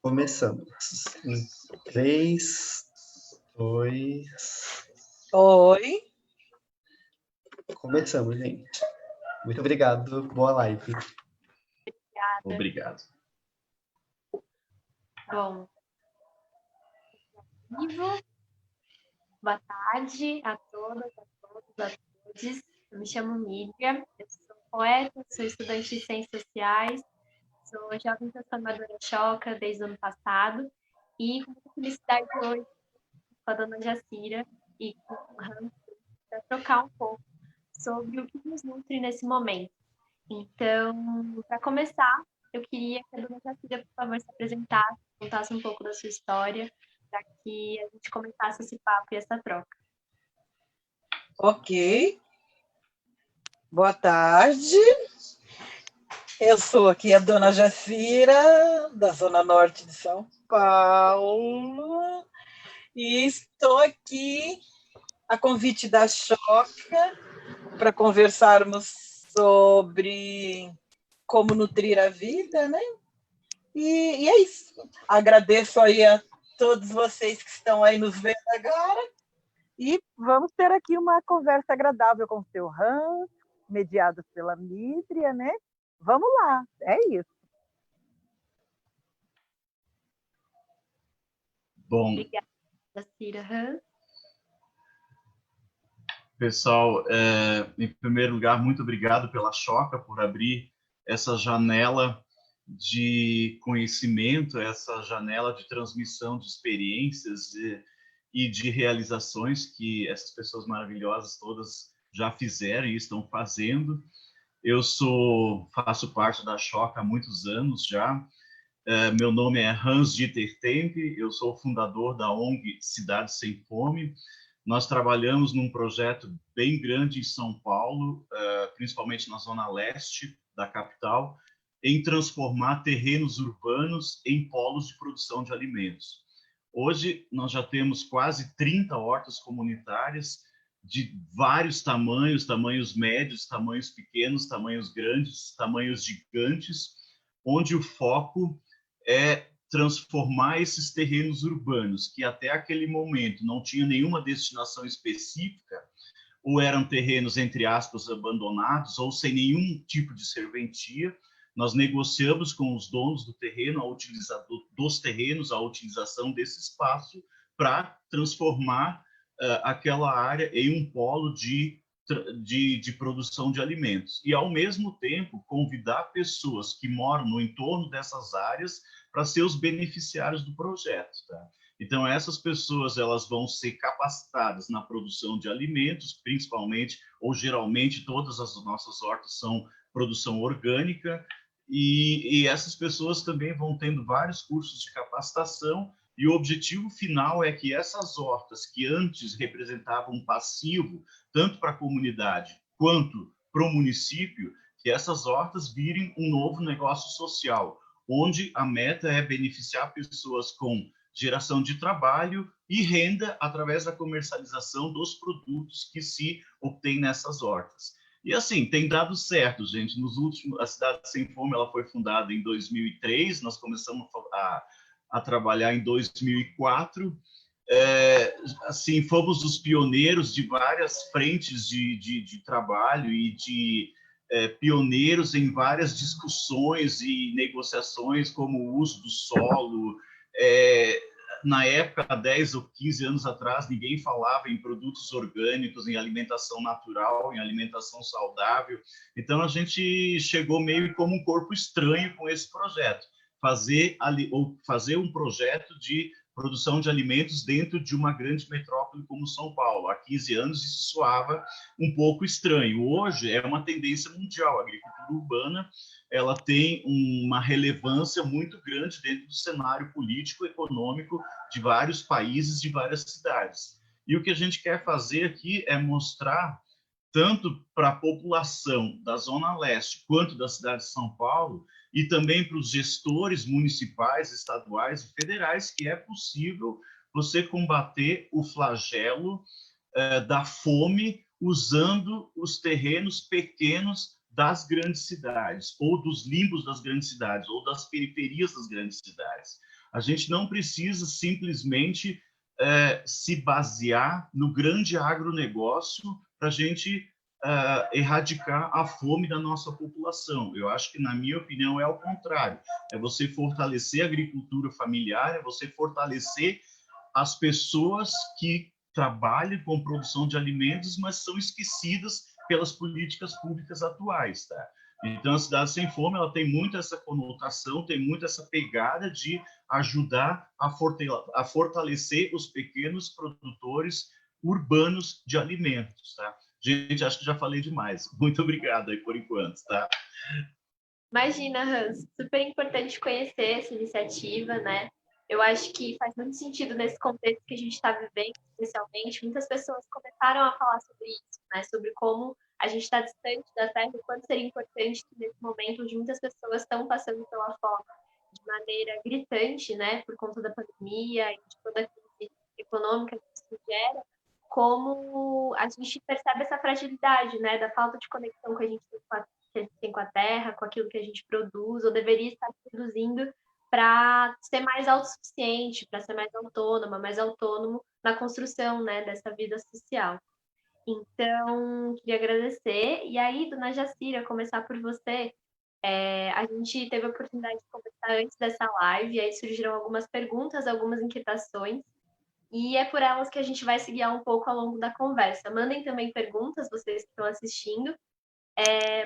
Começamos. Em 3, 2... Oi. Começamos, gente. Muito obrigado. Boa live. Obrigado. Bom, boa tarde a todas, a todos, a todos. Eu me chamo Mívia, eu sou poeta, sou estudante de Ciências Sociais, sou jovem transformadora Choca desde o ano passado e com muita felicidade hoje com a dona Jacira e com o Hans para trocar um pouco sobre o que nos nutre nesse momento. Então, para começar, eu queria que a dona Jacira, por favor, se apresentasse, contasse um pouco da sua história, para que a gente começasse esse papo e essa troca. Ok. Boa tarde. Eu sou aqui a dona Jacira, da Zona Norte de São Paulo, e estou aqui a convite da Choca para conversarmos sobre como nutrir a vida, né? E é isso. Agradeço aí a todos vocês que estão aí nos vendo agora. E vamos ter aqui uma conversa agradável com o seu Hans, mediado pela Mívia, né? Vamos lá, é isso. Bom, obrigada, Jacira. Hans? Pessoal, em primeiro lugar, muito obrigado pela Choca por abrir essa janela de conhecimento, essa janela de transmissão de experiências e de realizações que essas pessoas maravilhosas todas já fizeram e estão fazendo. Eu faço parte da Choca há muitos anos já. Meu nome é Hans Dieter Temp, eu sou o fundador da ONG Cidade Sem Fome. Nós trabalhamos num projeto bem grande em São Paulo, principalmente na zona leste da capital, em transformar terrenos urbanos em polos de produção de alimentos. Hoje, nós já temos quase 30 hortas comunitárias de vários tamanhos, tamanhos médios, tamanhos pequenos, tamanhos grandes, tamanhos gigantes, onde o foco é transformar esses terrenos urbanos, que até aquele momento não tinham nenhuma destinação específica, ou eram terrenos, entre aspas, abandonados, ou sem nenhum tipo de serventia. Nós negociamos com os donos do terreno, dos terrenos, a utilização desse espaço para transformar aquela área em um polo de produção de alimentos. E, ao mesmo tempo, convidar pessoas que moram no entorno dessas áreas para ser os beneficiários do projeto. Tá? Então, essas pessoas elas vão ser capacitadas na produção de alimentos, principalmente, ou geralmente, todas as nossas hortas são produção orgânica, e essas pessoas também vão tendo vários cursos de capacitação, e o objetivo final é que essas hortas, que antes representavam um passivo, tanto para a comunidade quanto para o município, que essas hortas virem um novo negócio social, onde a meta é beneficiar pessoas com geração de trabalho e renda através da comercialização dos produtos que se obtém nessas hortas. E assim, tem dado certo, gente. A Cidade Sem Fome ela foi fundada em 2003, nós começamos a trabalhar em 2004. Assim, fomos os pioneiros de várias frentes de trabalho e pioneiros em várias discussões e negociações, como o uso do solo. Na época, há 10 ou 15 anos atrás, ninguém falava em produtos orgânicos, em alimentação natural, em alimentação saudável. Então, a gente chegou meio como um corpo estranho com esse projeto. Fazer um projeto de produção de alimentos dentro de uma grande metrópole como São Paulo. Há 15 anos isso soava um pouco estranho. Hoje é uma tendência mundial. A agricultura urbana ela tem uma relevância muito grande dentro do cenário político e econômico de vários países, de várias cidades. E o que a gente quer fazer aqui é mostrar, tanto para a população da Zona Leste quanto da cidade de São Paulo, e também para os gestores municipais, estaduais e federais, que é possível você combater o flagelo da fome usando os terrenos pequenos das grandes cidades, ou dos limbos das grandes cidades, ou das periferias das grandes cidades. A gente não precisa simplesmente se basear no grande agronegócio para a gente erradicar a fome da nossa população. Eu acho que, na minha opinião, é ao contrário. É você fortalecer a agricultura familiar, é você fortalecer as pessoas que trabalham com produção de alimentos, mas são esquecidas pelas políticas públicas atuais, tá? Então, a Cidade Sem Fome, ela tem muito essa conotação, tem muito essa pegada de ajudar a fortalecer os pequenos produtores urbanos de alimentos, tá? Gente, acho que já falei demais. Muito obrigado aí por enquanto, tá? Imagina, Hans, super importante conhecer essa iniciativa, né? Eu acho que faz muito sentido nesse contexto que a gente está vivendo, especialmente. Muitas pessoas começaram a falar sobre isso, né? Sobre como a gente está distante da terra e quanto seria importante que nesse momento onde muitas pessoas estão passando pela fome de maneira gritante, né? Por conta da pandemia e de toda a crise econômica que isso gera, como a gente percebe essa fragilidade, né? Da falta de conexão que a gente tem com a terra, com aquilo que a gente produz, ou deveria estar produzindo para ser mais autossuficiente, para ser mais autônoma, mais autônomo na construção, né, dessa vida social. Então, queria agradecer. E aí, dona Jacira, começar por você. A gente teve a oportunidade de conversar antes dessa live, e aí surgiram algumas perguntas, algumas inquietações, e é por elas que a gente vai se guiar um pouco ao longo da conversa. Mandem também perguntas, vocês que estão assistindo.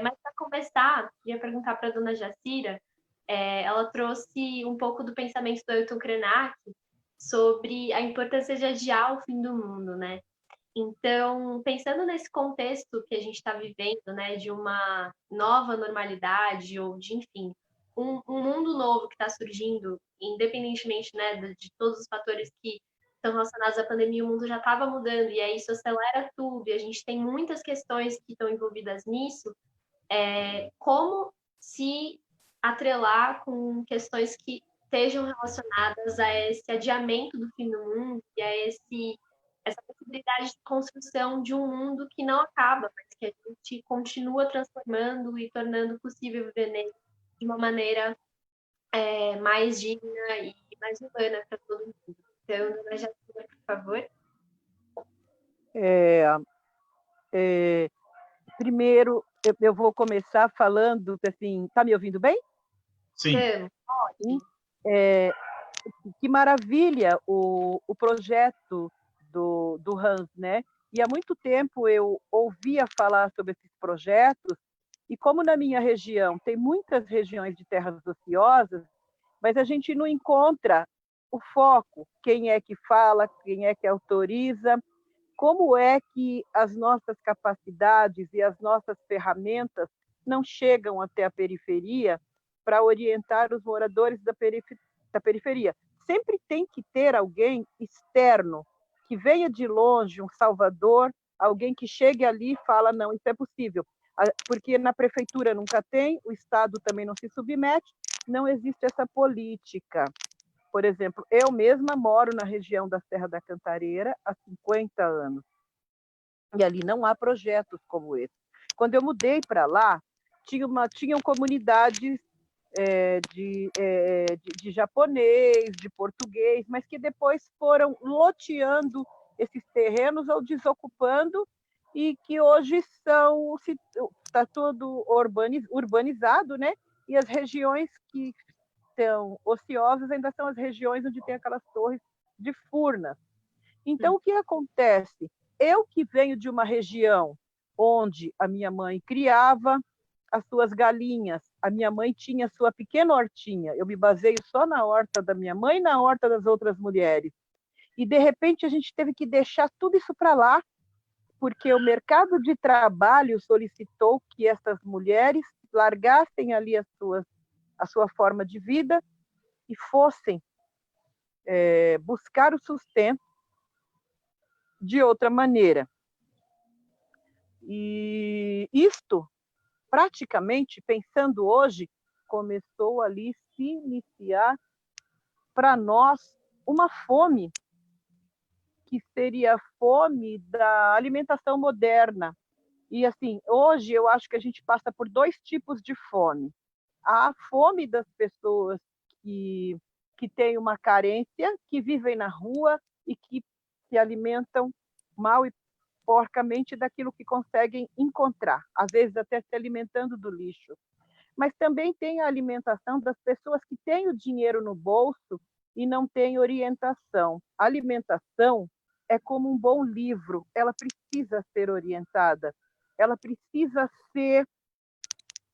Mas para começar, queria perguntar para a dona Jacira, ela trouxe um pouco do pensamento do Ailton Krenak sobre a importância de adiar o fim do mundo, né? Então, pensando nesse contexto que a gente está vivendo, né, de uma nova normalidade, ou de, enfim, um mundo novo que está surgindo, independentemente, né, de todos os fatores que estão relacionados à pandemia, o mundo já estava mudando, e aí isso acelera tudo, e a gente tem muitas questões que estão envolvidas nisso, como se atrelar com questões que estejam relacionadas a esse adiamento do fim do mundo e a essa possibilidade de construção de um mundo que não acaba, mas que a gente continua transformando e tornando possível viver nele de uma maneira mais digna e mais humana para todo mundo. Então, dona Jacira, por favor. Primeiro, eu vou começar falando, assim, tá me ouvindo bem? Sim. Ótimo. Que maravilha o projeto do Hans, né? E há muito tempo eu ouvia falar sobre esses projetos, e como na minha região tem muitas regiões de terras ociosas, mas a gente não encontra o foco, quem é que fala, quem é que autoriza, como é que as nossas capacidades e as nossas ferramentas não chegam até a periferia para orientar os moradores da periferia. Sempre tem que ter alguém externo, que venha de longe, um salvador, alguém que chegue ali e fala, não, isso é possível. Porque na prefeitura nunca tem, o Estado também não se submete, não existe essa política. Por exemplo, eu mesma moro na região da Serra da Cantareira há 50 anos. E ali não há projetos como esse. Quando eu mudei para lá, tinham comunidades de japonês, de português, mas que depois foram loteando esses terrenos ou desocupando, e que hoje está tudo urbanizado, né? E as regiões que estão ociosas ainda são as regiões onde tem aquelas torres de furnas. Então, o que acontece? Eu que venho de uma região onde a minha mãe criava as suas galinhas, a minha mãe tinha sua pequena hortinha, eu me baseio só na horta da minha mãe e na horta das outras mulheres. E, de repente, a gente teve que deixar tudo isso para lá, porque o mercado de trabalho solicitou que essas mulheres largassem ali a sua forma de vida e fossem buscar o sustento de outra maneira. E isto, praticamente, pensando hoje, começou ali se iniciar para nós uma fome, que seria a fome da alimentação moderna. E, assim, hoje eu acho que a gente passa por dois tipos de fome. A fome das pessoas que que têm uma carência, que vivem na rua e que se alimentam mal e porcamente daquilo que conseguem encontrar, às vezes até se alimentando do lixo. Mas também tem a alimentação das pessoas que têm o dinheiro no bolso e não têm orientação. A alimentação é como um bom livro, ela precisa ser orientada, ela precisa ser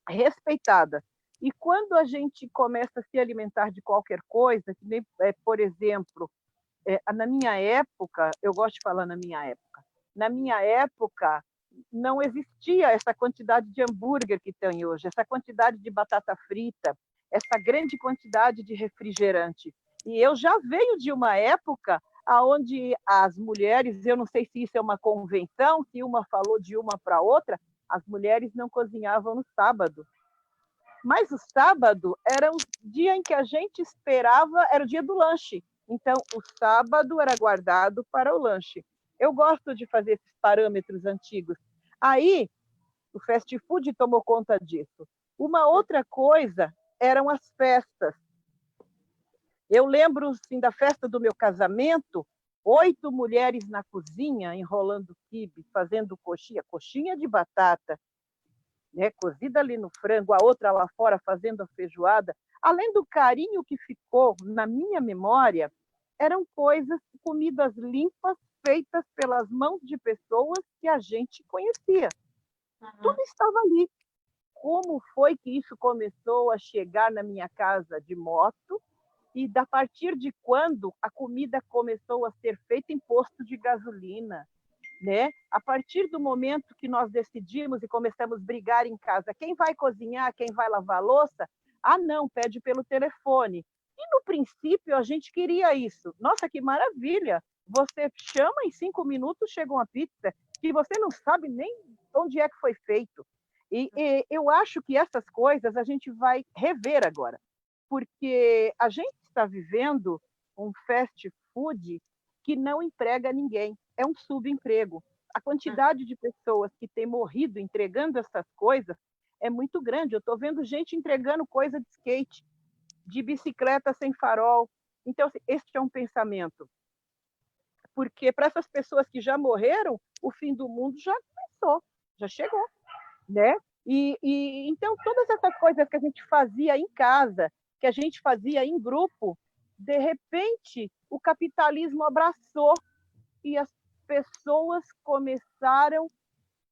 respeitada. E quando a gente começa a se alimentar de qualquer coisa, que nem, por exemplo, na minha época, eu gosto de falar na minha época não existia essa quantidade de hambúrguer que tem hoje, essa quantidade de batata frita, essa grande quantidade de refrigerante. E eu já venho de uma época onde as mulheres, eu não sei se isso é uma convenção, se uma falou de uma para outra, as mulheres não cozinhavam no sábado. Mas o sábado era o dia em que a gente esperava, era o dia do lanche. Então, o sábado era guardado para o lanche. Eu gosto de fazer esses parâmetros antigos. Aí, o fast food tomou conta disso. Uma outra coisa eram as festas. Eu lembro assim, da festa do meu casamento, 8 mulheres na cozinha, enrolando quibe, fazendo coxinha de batata, né, cozida ali no frango, a outra lá fora fazendo a feijoada. Além do carinho que ficou na minha memória, eram coisas, comidas limpas, feitas pelas mãos de pessoas que a gente conhecia. Tudo estava ali. Como foi que isso começou a chegar na minha casa de moto? E a partir de quando a comida começou a ser feita em posto de gasolina? Né? A partir do momento que nós decidimos e começamos a brigar em casa, quem vai cozinhar, quem vai lavar a louça? Ah, não, pede pelo telefone. E no princípio a gente queria isso. Nossa, que maravilha! Você chama, em 5 minutos chega uma pizza que você não sabe nem onde é que foi feito. E eu acho que essas coisas a gente vai rever agora, porque a gente está vivendo um fast food que não emprega ninguém, é um subemprego. A quantidade de pessoas que tem morrido entregando essas coisas é muito grande. Eu estou vendo gente entregando coisa de skate, de bicicleta sem farol. Então, este é um pensamento. Porque para essas pessoas que já morreram, o fim do mundo já começou, já chegou, né? Então, todas essas coisas que a gente fazia em casa, que a gente fazia em grupo, de repente, o capitalismo abraçou e as pessoas começaram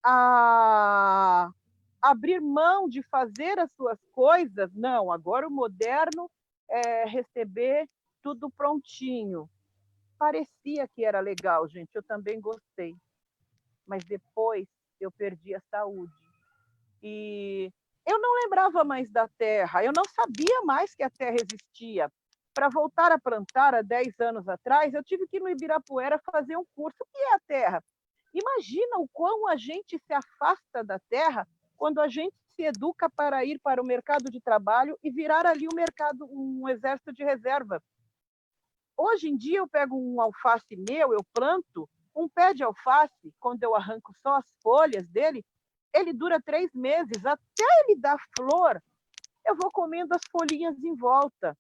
a abrir mão de fazer as suas coisas. Não, agora o moderno é receber tudo prontinho. Parecia que era legal, gente, eu também gostei. Mas depois eu perdi a saúde. E eu não lembrava mais da terra, eu não sabia mais que a terra existia. Para voltar a plantar há 10 anos atrás, eu tive que ir no Ibirapuera fazer um curso. O que é a terra? Imagina o quão a gente se afasta da terra quando a gente se educa para ir para o mercado de trabalho e virar ali um exército de reserva. Hoje em dia eu pego um alface meu, eu planto um pé de alface, quando eu arranco só as folhas dele, ele dura 3 meses, até ele dar flor, eu vou comendo as folhinhas em volta.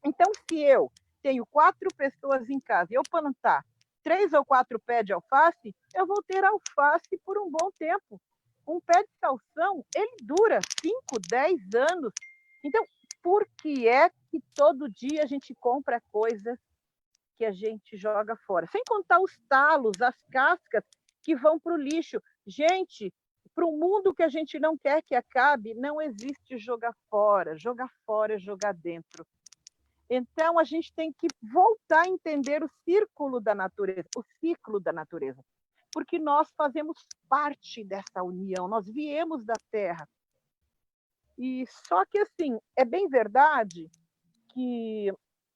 Então, se eu tenho 4 pessoas em casa e eu plantar 3 ou 4 pés de alface, eu vou ter alface por um bom tempo. Um pé de salsão, ele dura 5, 10 anos. Então, por que é que todo dia a gente compra coisas que a gente joga fora? Sem contar os talos, as cascas que vão para o lixo. Gente, para o mundo que a gente não quer que acabe, não existe jogar fora. Jogar fora é jogar dentro. Então, a gente tem que voltar a entender o ciclo da natureza, porque nós fazemos parte dessa união, nós viemos da Terra. E só que, assim, é bem verdade que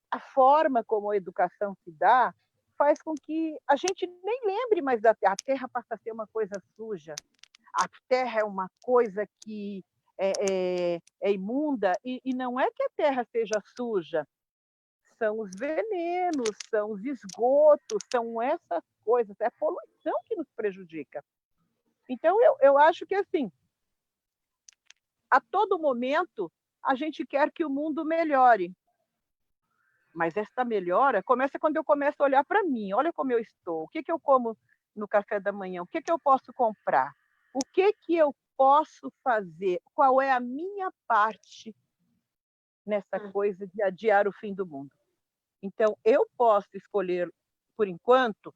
a forma como a educação se dá faz com que a gente nem lembre mais da Terra. A Terra passa a ser uma coisa suja, a Terra é uma coisa que é imunda, e não é que a Terra seja suja, são os venenos, são os esgotos, são essas coisas, é a poluição que nos prejudica. Então, eu acho que, assim, a todo momento, a gente quer que o mundo melhore. Mas esta melhora começa quando eu começo a olhar para mim. Olha como eu estou. O que eu como no café da manhã? O que eu posso comprar? O que eu posso fazer? Qual é a minha parte nessa coisa de adiar o fim do mundo? Então, eu posso escolher, por enquanto,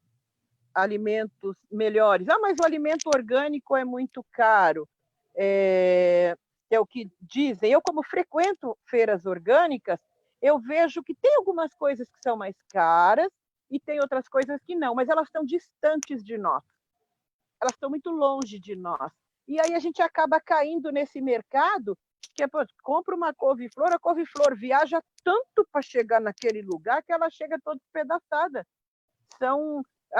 alimentos melhores. Ah, mas o alimento orgânico é muito caro. É o que dizem. Eu, como frequento feiras orgânicas, eu vejo que tem algumas coisas que são mais caras e tem outras coisas que não, mas elas estão distantes de nós. Elas estão muito longe de nós. E aí a gente acaba caindo nesse mercado que compra uma couve-flor, a couve-flor viaja tanto para chegar naquele lugar que ela chega toda despedaçada.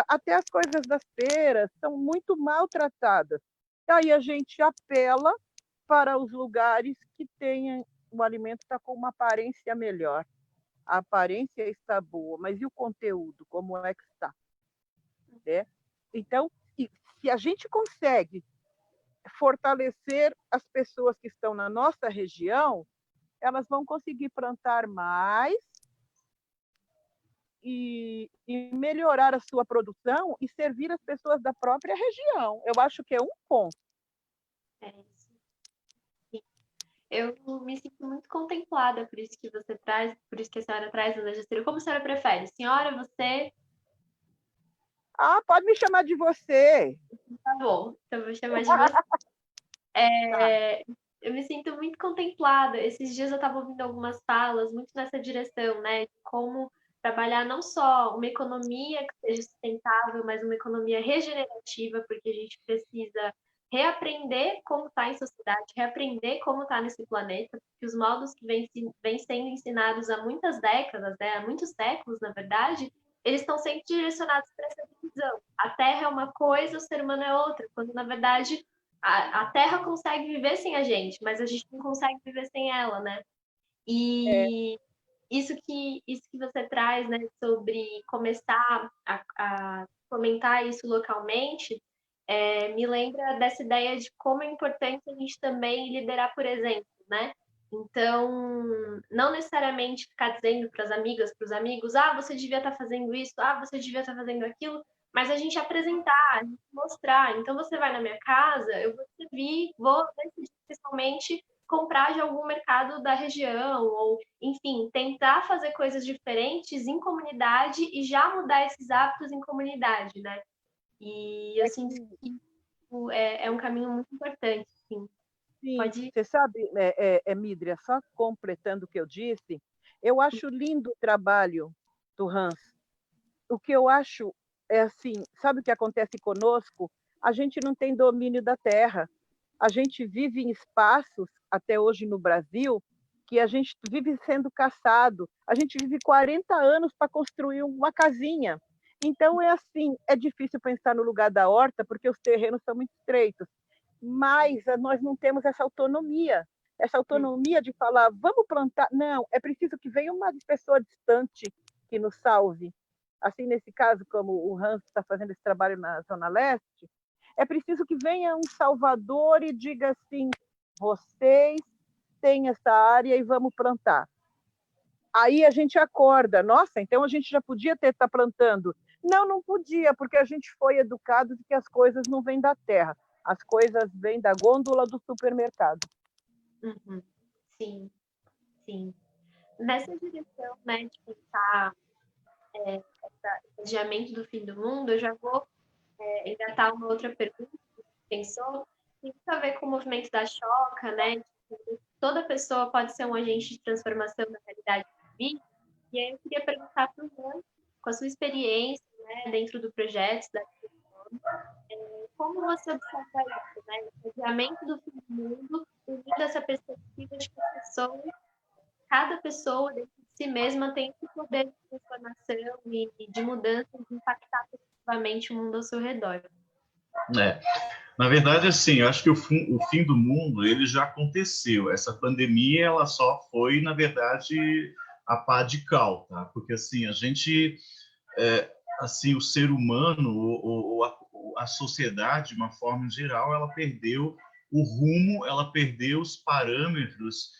Até as coisas das feiras são muito maltratadas. Aí a gente apela para os lugares que tenham o alimento está com uma aparência melhor. A aparência está boa, mas e o conteúdo, como é que está? Né? Então, se a gente consegue fortalecer as pessoas que estão na nossa região, elas vão conseguir plantar mais e melhorar a sua produção e servir as pessoas da própria região. Eu acho que é um ponto. É isso. Eu me sinto muito contemplada por isso que você traz, por isso que a senhora traz, Dona Jacira. Como a senhora prefere? Senhora, você? Ah, pode me chamar de você. Tá bom, então eu vou chamar de você. Eu me sinto muito contemplada. Esses dias eu estava ouvindo algumas falas muito nessa direção, né? De como trabalhar não só uma economia que seja sustentável, mas uma economia regenerativa, porque a gente precisa reaprender como está em sociedade, reaprender como está nesse planeta, porque os modos que vêm sendo ensinados há muitas décadas, né, há muitos séculos, na verdade, eles estão sempre direcionados para essa visão. A Terra é uma coisa, o ser humano é outra, quando, na verdade, a Terra consegue viver sem a gente, mas a gente não consegue viver sem ela, né? E isso que você traz, né, sobre começar a fomentar isso localmente, me lembra dessa ideia de como é importante a gente também liderar por exemplo, né? Então, não necessariamente ficar dizendo para as amigas, para os amigos, você devia estar fazendo isso, você devia estar fazendo aquilo, mas a gente apresentar, a gente mostrar. Então, você vai na minha casa, eu vou servir, vou decidir principalmente comprar de algum mercado da região, ou, enfim, tentar fazer coisas diferentes em comunidade e já mudar esses hábitos em comunidade, né? E eu sinto que é um caminho muito importante, sim. Sim, Pode... você sabe, Mídria, só completando o que eu disse, eu acho lindo o trabalho do Hans. O que eu acho é assim, sabe o que acontece conosco? A gente não tem domínio da terra. A gente vive em espaços, até hoje no Brasil, que a gente vive sendo caçado. A gente vive 40 anos para construir uma casinha. Então, é assim, é difícil pensar no lugar da horta, porque os terrenos são muito estreitos. Mas nós não temos essa autonomia de falar, vamos plantar. Não, é preciso que venha uma pessoa distante que nos salve. Assim, nesse caso, como o Hans está fazendo esse trabalho na Zona Leste, é preciso que venha um salvador e diga assim, vocês têm essa área e vamos plantar. Aí a gente acorda, nossa, então a gente já podia estar plantando. Não, não podia, porque a gente foi educado de que as coisas não vêm da terra, as coisas vêm da gôndola do supermercado. Uhum. Sim, sim. Nessa direção, né, de pensar esse adiamento do fim do mundo, eu já vou engatar uma outra pergunta que você pensou, tem muito a ver com o movimento da Choca, né? Toda pessoa pode ser um agente de transformação na realidade de vida. E aí eu queria perguntar para o Juan, com a sua experiência, né, dentro do projeto da como você observa isso, né? O adiamento do fim do mundo, unindo essa perspectiva de que cada pessoa dentro de si mesma tem esse poder de transformação e de mudança, de impactar positivamente o mundo ao seu redor. Na verdade, assim, eu acho que o fim do mundo ele já aconteceu. Essa pandemia ela só foi, na verdade, a pá de cal, tá? Porque assim a gente, assim, o ser humano ou a sociedade, de uma forma geral, ela perdeu o rumo, ela perdeu os parâmetros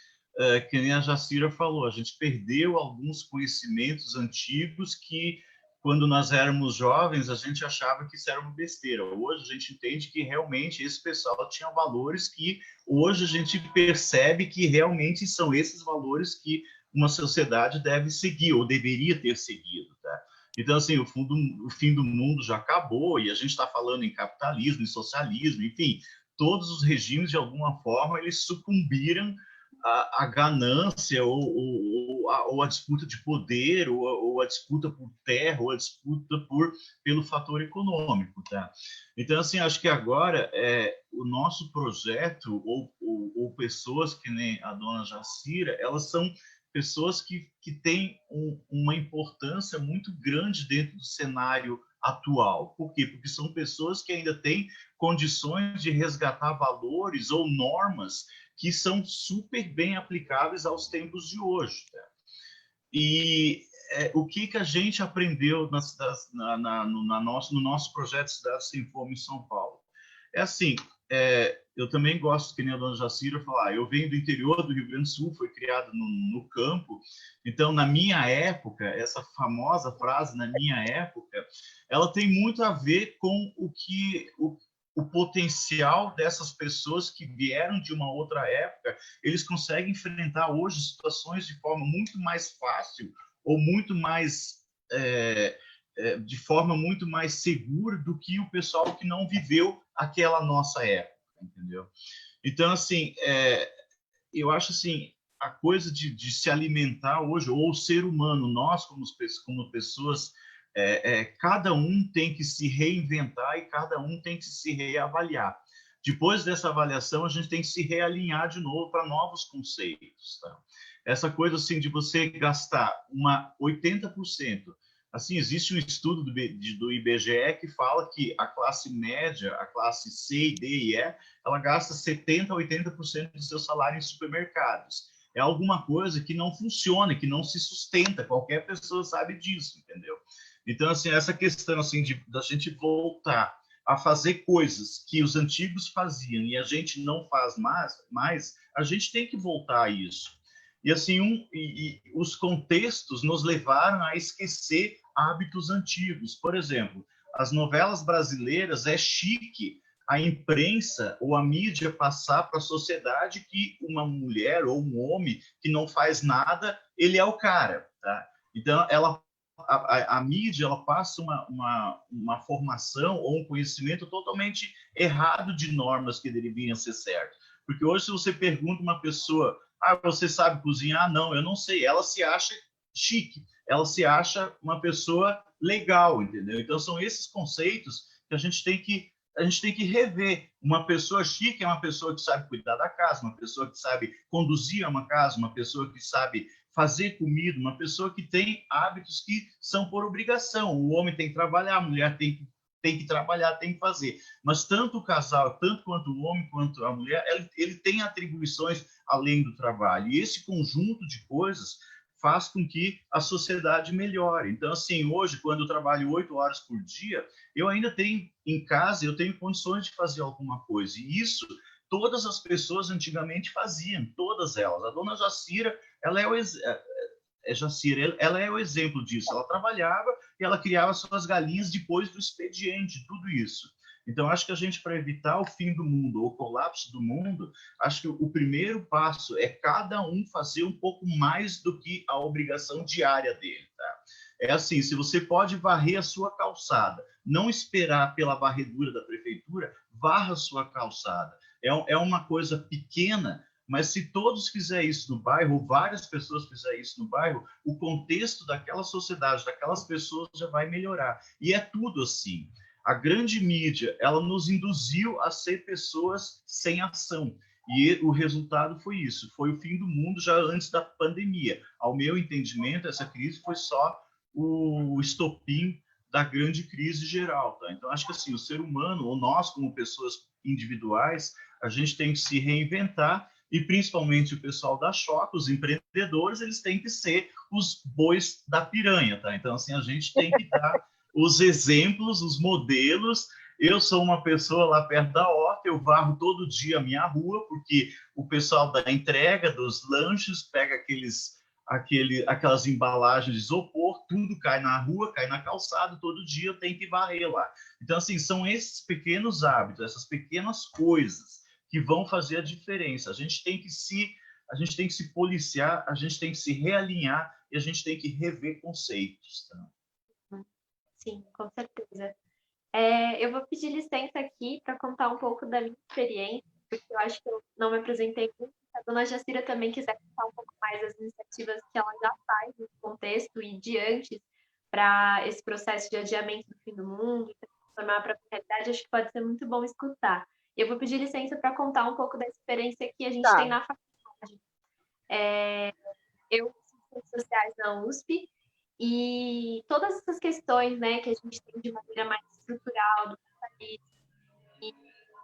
que nem a Jacira falou, a gente perdeu alguns conhecimentos antigos que, quando nós éramos jovens, a gente achava que isso era uma besteira. Hoje a gente entende que realmente esse pessoal tinha valores que hoje a gente percebe que realmente são esses valores que uma sociedade deve seguir, ou deveria ter seguido, tá? Então, assim, o fim do mundo já acabou, e a gente está falando em capitalismo, em socialismo, enfim, todos os regimes, de alguma forma, eles sucumbiram à ganância, ou a disputa de poder, ou a disputa por terra, ou a disputa pelo fator econômico, tá? Então, assim, acho que agora o nosso projeto, ou pessoas que nem a dona Jacira, elas são pessoas que têm uma importância muito grande dentro do cenário atual. Por quê? Porque são pessoas que ainda têm condições de resgatar valores ou normas que são super bem aplicáveis aos tempos de hoje. Tá? E o que a gente aprendeu no nosso projeto Cidade Sem Fome em São Paulo? É assim, eu também gosto, que nem a dona Jacira falar, eu venho do interior do Rio Grande do Sul, foi criado no campo, então, na minha época, essa famosa frase, na minha época, ela tem muito a ver com o potencial dessas pessoas que vieram de uma outra época, eles conseguem enfrentar hoje situações de forma muito mais fácil, ou muito mais... de forma muito mais segura do que o pessoal que não viveu aquela nossa época, entendeu? Então, assim, eu acho assim, a coisa de se alimentar hoje, ou o ser humano, nós como pessoas, cada um tem que se reinventar e cada um tem que se reavaliar. Depois dessa avaliação, a gente tem que se realinhar de novo para novos conceitos, tá? Essa coisa assim de você gastar 80%. Assim, existe um estudo do IBGE que fala que a classe média, a classe C, D e E, ela gasta 70% a 80% do seu salário em supermercados. É alguma coisa que não funciona, que não se sustenta, qualquer pessoa sabe disso, entendeu? Então, assim, essa questão assim, da gente voltar a fazer coisas que os antigos faziam e a gente não faz mais, a gente tem que voltar a isso. E assim, os contextos nos levaram a esquecer hábitos antigos. Por exemplo, as novelas brasileiras, é chique a imprensa ou a mídia passar para a sociedade que uma mulher ou um homem que não faz nada, ele é o cara, tá? Então, a mídia ela passa uma formação ou um conhecimento totalmente errado de normas que deveriam ser certas. Porque hoje, se você pergunta uma pessoa, você sabe cozinhar? Não, eu não sei. Ela se acha chique, ela se acha uma pessoa legal, entendeu? Então, são esses conceitos que a gente tem que rever. Uma pessoa chique é uma pessoa que sabe cuidar da casa, uma pessoa que sabe conduzir uma casa, uma pessoa que sabe fazer comida, uma pessoa que tem hábitos que são por obrigação. O homem tem que trabalhar, a mulher tem que trabalhar, tem que fazer. Mas tanto o casal, tanto quanto o homem quanto a mulher, ele tem atribuições além do trabalho. E esse conjunto de coisas faz com que a sociedade melhore. Então, assim, hoje, quando eu trabalho 8 horas por dia, eu ainda tenho, em casa, eu tenho condições de fazer alguma coisa. E isso, todas as pessoas antigamente faziam, todas elas. A dona Jacira, ela é o exemplo disso. Ela trabalhava e ela criava suas galinhas depois do expediente, tudo isso. Então, acho que a gente, para evitar o fim do mundo, ou o colapso do mundo, acho que o primeiro passo é cada um fazer um pouco mais do que a obrigação diária dele, tá? É assim, se você pode varrer a sua calçada, não esperar pela varredura da prefeitura, varra a sua calçada. É uma coisa pequena, mas se todos fizerem isso no bairro, ou várias pessoas fizerem isso no bairro, o contexto daquela sociedade, daquelas pessoas já vai melhorar. E é tudo assim. A grande mídia, ela nos induziu a ser pessoas sem ação. E o resultado foi isso. Foi o fim do mundo já antes da pandemia. Ao meu entendimento, essa crise foi só o estopim da grande crise geral, tá? Então, acho que assim, o ser humano, ou nós como pessoas individuais, a gente tem que se reinventar, e principalmente o pessoal da Choca, os empreendedores, eles têm que ser os bois da piranha, tá? Então, assim, a gente tem que dar os exemplos, os modelos, Eu sou uma pessoa lá perto da horta, eu varro todo dia a minha rua, porque o pessoal da entrega dos lanches pega aquelas embalagens de isopor, tudo cai na rua, cai na calçada, todo dia eu tenho que varrer lá. Então, assim, são esses pequenos hábitos, essas pequenas coisas que vão fazer a diferença. A gente tem que se policiar, a gente tem que se realinhar e a gente tem que rever conceitos. Tá? Sim, com certeza. Eu vou pedir licença aqui para contar um pouco da minha experiência, porque eu acho que eu não me apresentei muito. Se a dona Jacira também quiser contar um pouco mais das iniciativas que ela já faz nesse contexto e de antes para esse processo de adiamento do fim do mundo e transformar para a realidade, acho que pode ser muito bom escutar. Eu vou pedir licença para contar um pouco da experiência que a gente tem na faculdade. Eu fiz Ciências Sociais na USP, e todas essas questões, né, que a gente tem de maneira mais estrutural do país, e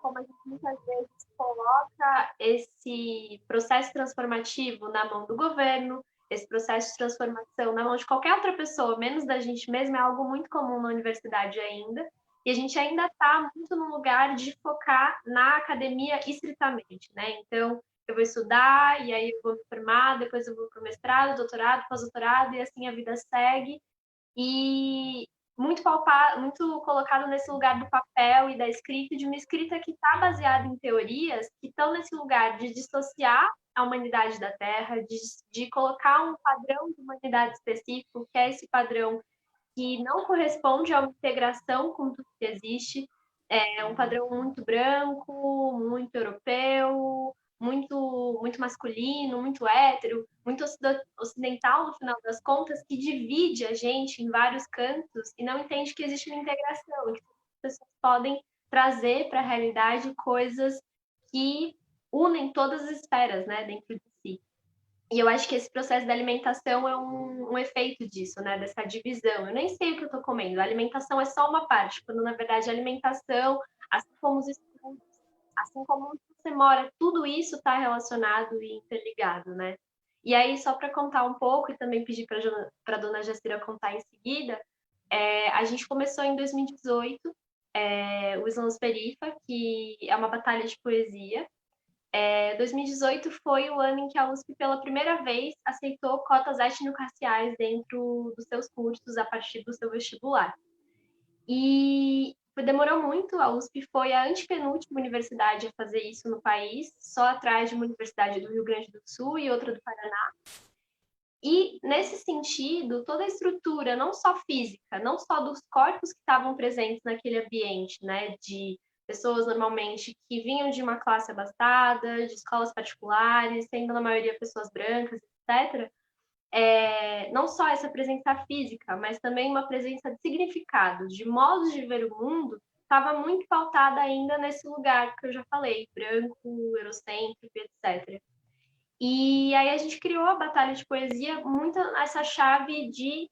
como a gente muitas vezes coloca esse processo transformativo na mão do governo, esse processo de transformação na mão de qualquer outra pessoa, menos da gente mesmo, é algo muito comum na universidade ainda, e a gente ainda está muito no lugar de focar na academia estritamente, né? Então, eu vou estudar, e aí eu vou me formar, depois eu vou para o mestrado, doutorado, pós-doutorado, e assim a vida segue. E muito palpado, muito colocado nesse lugar do papel e da escrita, de uma escrita que está baseada em teorias que estão nesse lugar de dissociar a humanidade da Terra, de colocar um padrão de humanidade específico, que é esse padrão que não corresponde a uma integração com tudo que existe, é um padrão muito branco, muito europeu, muito masculino, muito hétero, muito ocidental, no final das contas, que divide a gente em vários cantos e não entende que existe uma integração, que as pessoas podem trazer para a realidade coisas que unem todas as esferas, né, dentro de si. E eu acho que esse processo da alimentação é um efeito disso, né? Dessa divisão. Eu nem sei o que eu estou comendo. A alimentação é só uma parte, quando na verdade a alimentação, assim como os estudos, assim como onde você mora, tudo isso está relacionado e interligado, né? E aí, só para contar um pouco e também pedir para a dona Jacira contar em seguida, a gente começou em 2018 o Slams Perifa, que é uma batalha de poesia. 2018 foi o ano em que a USP, pela primeira vez, aceitou cotas étnico-raciais dentro dos seus cursos a partir do seu vestibular. E demorou muito, a USP foi a antepenúltima universidade a fazer isso no país, só atrás de uma universidade do Rio Grande do Sul e outra do Paraná. E, nesse sentido, toda a estrutura, não só física, não só dos corpos que estavam presentes naquele ambiente, né, de pessoas normalmente que vinham de uma classe abastada, de escolas particulares, sendo na maioria pessoas brancas, etc., não só essa presença física, mas também uma presença de significados, de modos de ver o mundo, estava muito pautada ainda nesse lugar que eu já falei, branco, eurocêntrico, etc. E aí a gente criou a Batalha de Poesia muito essa chave de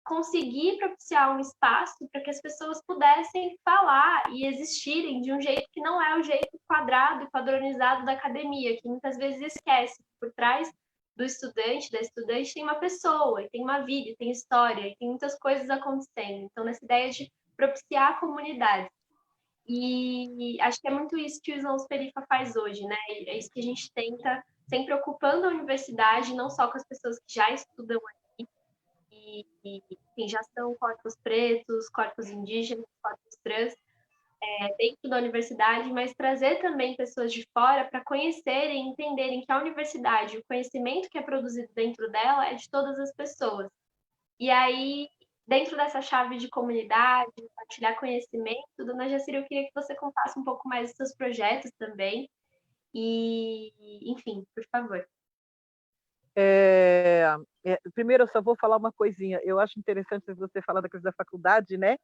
conseguir propiciar um espaço para que as pessoas pudessem falar e existirem de um jeito que não é o jeito quadrado e padronizado da academia, que muitas vezes esquece que por trás do estudante, da estudante, tem uma pessoa, e tem uma vida, e tem história, e tem muitas coisas acontecendo. Então, nessa ideia de propiciar a comunidade. E acho que é muito isso que o Slams Perifa faz hoje, né? É isso que a gente tenta, sempre ocupando a universidade, não só com as pessoas que já estudam aqui, e enfim, já são corpos pretos, corpos indígenas, corpos trans, dentro da universidade, mas trazer também pessoas de fora para conhecerem e entenderem que a universidade, o conhecimento que é produzido dentro dela é de todas as pessoas. E aí, dentro dessa chave de comunidade, de compartilhar conhecimento, dona Jacira, eu queria que você contasse um pouco mais dos seus projetos também. E, enfim, por favor. Primeiro, eu só vou falar uma coisinha. Eu acho interessante você falar da coisa da faculdade, né?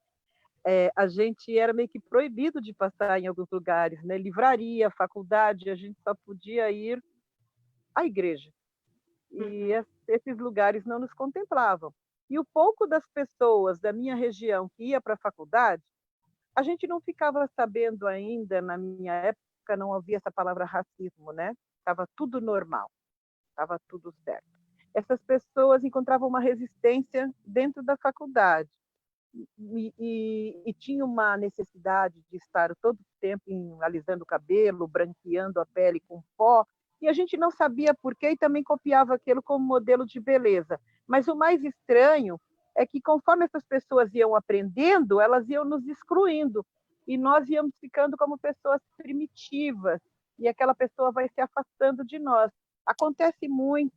A gente era meio que proibido de passar em alguns lugares, né? Livraria, faculdade, a gente só podia ir à igreja. E esses lugares não nos contemplavam. E o pouco das pessoas da minha região que ia para a faculdade, a gente não ficava sabendo ainda, na minha época, não havia essa palavra racismo, né? Estava tudo normal, estava tudo certo. Essas pessoas encontravam uma resistência dentro da faculdade. e tinha uma necessidade de estar todo o tempo alisando o cabelo, branqueando a pele com pó, e a gente não sabia por quê e também copiava aquilo como modelo de beleza. Mas o mais estranho é que, conforme essas pessoas iam aprendendo, elas iam nos excluindo, e nós íamos ficando como pessoas primitivas, e aquela pessoa vai se afastando de nós. Acontece muito,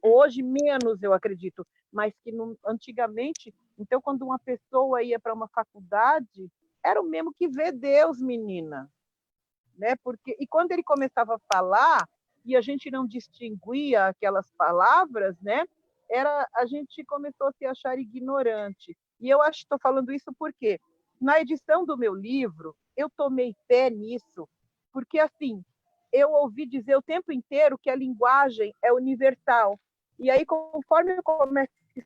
hoje menos, eu acredito, mas que antigamente, então, quando uma pessoa ia para uma faculdade, era o mesmo que ver Deus, menina. Né? E quando ele começava a falar, e a gente não distinguia aquelas palavras, né? A gente começou a se achar ignorante. E eu acho que estou falando isso porque, na edição do meu livro, eu tomei pé nisso, porque, assim, eu ouvi dizer o tempo inteiro que a linguagem é universal. E aí, conforme eu começo a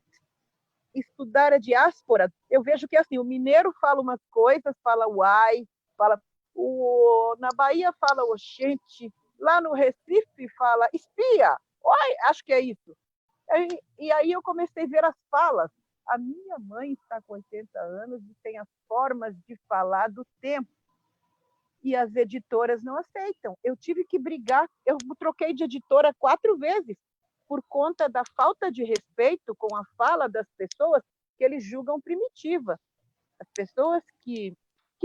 estudar a diáspora, eu vejo que, assim, o mineiro fala umas coisas, fala uai, fala... na Bahia fala oxente, lá no Recife fala espia, oi, acho que é isso. E aí eu comecei a ver as falas. A minha mãe está com 80 anos e tem as formas de falar do tempo. E as editoras não aceitam. Eu tive que brigar, eu troquei de editora 4 vezes, por conta da falta de respeito com a fala das pessoas que eles julgam primitiva. As pessoas que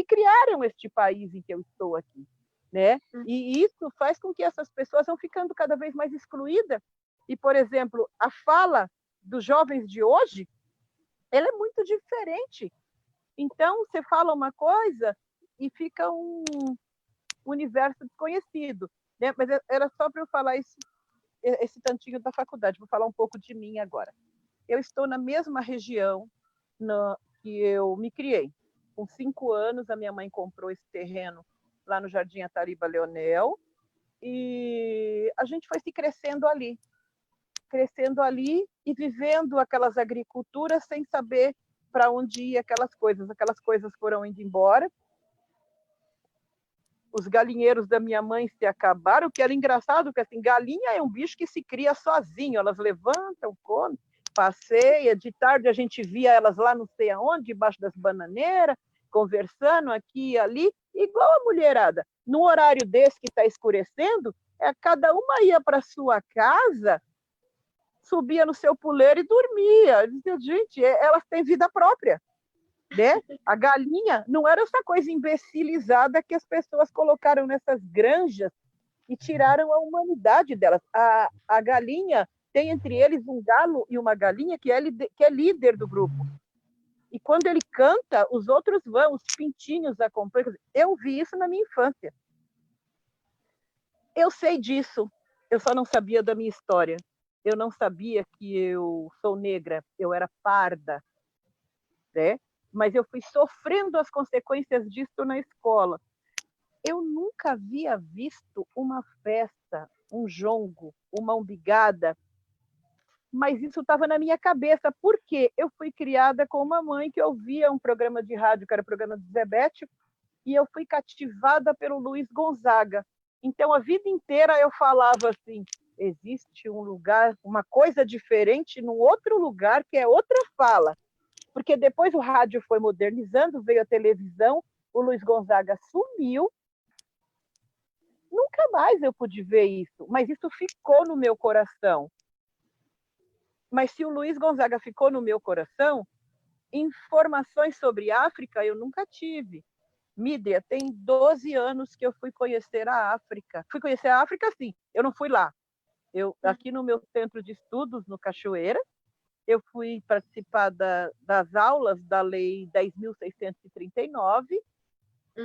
criaram este país em que eu estou aqui, né? E isso faz com que essas pessoas vão ficando cada vez mais excluídas. E, por exemplo, a fala dos jovens de hoje, ela é muito diferente. Então, você fala uma coisa e fica um universo desconhecido, né? Mas era só para eu falar isso, esse tantinho da faculdade. Vou falar um pouco de mim agora. Eu estou na mesma região que eu me criei. Com 5 anos, a minha mãe comprou esse terreno lá no Jardim Atariba Leonel, e a gente foi se crescendo ali e vivendo aquelas agriculturas sem saber para onde ia aquelas coisas foram indo embora. Os galinheiros da minha mãe se acabaram, o que era engraçado, porque assim, galinha é um bicho que se cria sozinho, elas levantam, comem, passeia, de tarde a gente via elas lá não sei aonde, debaixo das bananeiras, conversando aqui e ali, igual a mulherada. No horário desse que está escurecendo, cada uma ia para sua casa, subia no seu puleiro e dormia. Eu dizia, gente, elas têm vida própria. Né? A galinha não era essa coisa imbecilizada que as pessoas colocaram nessas granjas e tiraram a humanidade delas. A galinha tem entre eles um galo e uma galinha que é líder do grupo. E quando ele canta, os outros vão, os pintinhos acompanham. Eu vi isso na minha infância. Eu sei disso, eu só não sabia da minha história. Eu não sabia que eu sou negra, eu era parda, né? Mas eu fui sofrendo as consequências disso na escola. Eu nunca havia visto uma festa, um jongo, uma umbigada, mas isso estava na minha cabeça, porque eu fui criada com uma mãe que ouvia um programa de rádio, que era o programa do Zé Bétio, e eu fui cativada pelo Luiz Gonzaga. Então, a vida inteira eu falava assim, existe um lugar, uma coisa diferente num outro lugar, que é outra fala. Porque depois o rádio foi modernizando, veio a televisão, o Luiz Gonzaga sumiu, nunca mais eu pude ver isso, mas isso ficou no meu coração. Mas se o Luiz Gonzaga ficou no meu coração, informações sobre África eu nunca tive. Mídia, tem 12 anos que eu fui conhecer a África. Fui conhecer a África, sim, eu não fui lá. Eu, aqui no meu centro de estudos, no Cachoeira, eu fui participar das aulas da Lei 10.639,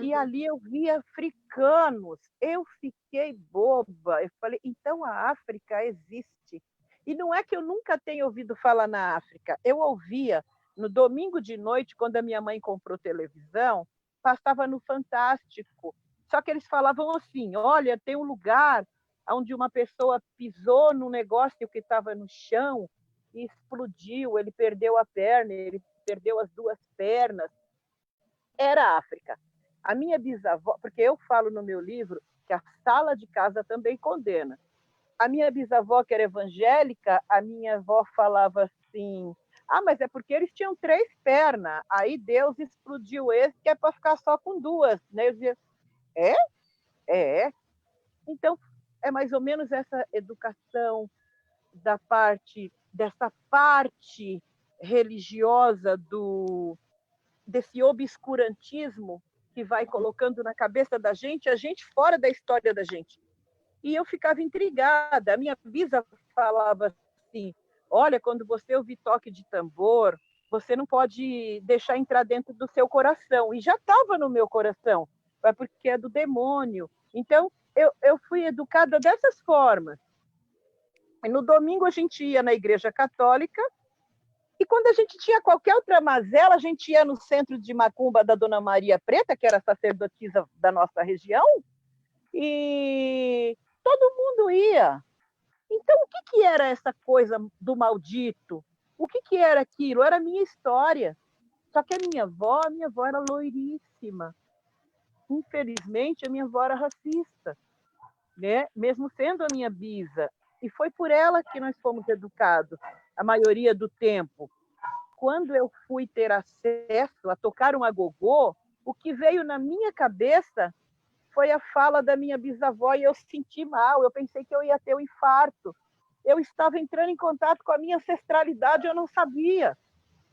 e ali eu vi africanos. Eu fiquei boba. Eu falei, então a África existe. E não é que eu nunca tenha ouvido falar na África. Eu ouvia no domingo de noite, quando a minha mãe comprou televisão, passava no Fantástico. Só que eles falavam assim, olha, tem um lugar onde uma pessoa pisou num negócio que estava no chão, e explodiu, ele perdeu a perna, ele perdeu as 2 pernas. Era a África. A minha bisavó, porque eu falo no meu livro que a sala de casa também condena. A minha bisavó, que era evangélica, a minha avó falava assim, Ah, mas é porque eles tinham 3 pernas. Aí Deus explodiu esse que é para ficar só com 2. Né? Eu dizia, é? É. Então, é mais ou menos essa educação dessa parte religiosa desse obscurantismo que vai colocando na cabeça da gente, a gente fora da história da gente. E eu ficava intrigada. A minha bisa falava assim, olha, quando você ouvir toque de tambor, você não pode deixar entrar dentro do seu coração. E já estava no meu coração, porque é do demônio. Então, eu fui educada dessas formas. E no domingo a gente ia na igreja católica, e quando a gente tinha qualquer outra mazela, a gente ia no centro de macumba da Dona Maria Preta, que era sacerdotisa da nossa região, e todo mundo ia. Então, o que era essa coisa do maldito? O que era aquilo? Era a minha história. Só que a minha avó era loiríssima. Infelizmente, a minha avó era racista, né? Mesmo sendo a minha bisa. E foi por ela que nós fomos educados, a maioria do tempo. Quando eu fui ter acesso a tocar um agogô, o que veio na minha cabeça foi a fala da minha bisavó e eu senti mal, eu pensei que eu ia ter um infarto. Eu estava entrando em contato com a minha ancestralidade, eu não sabia.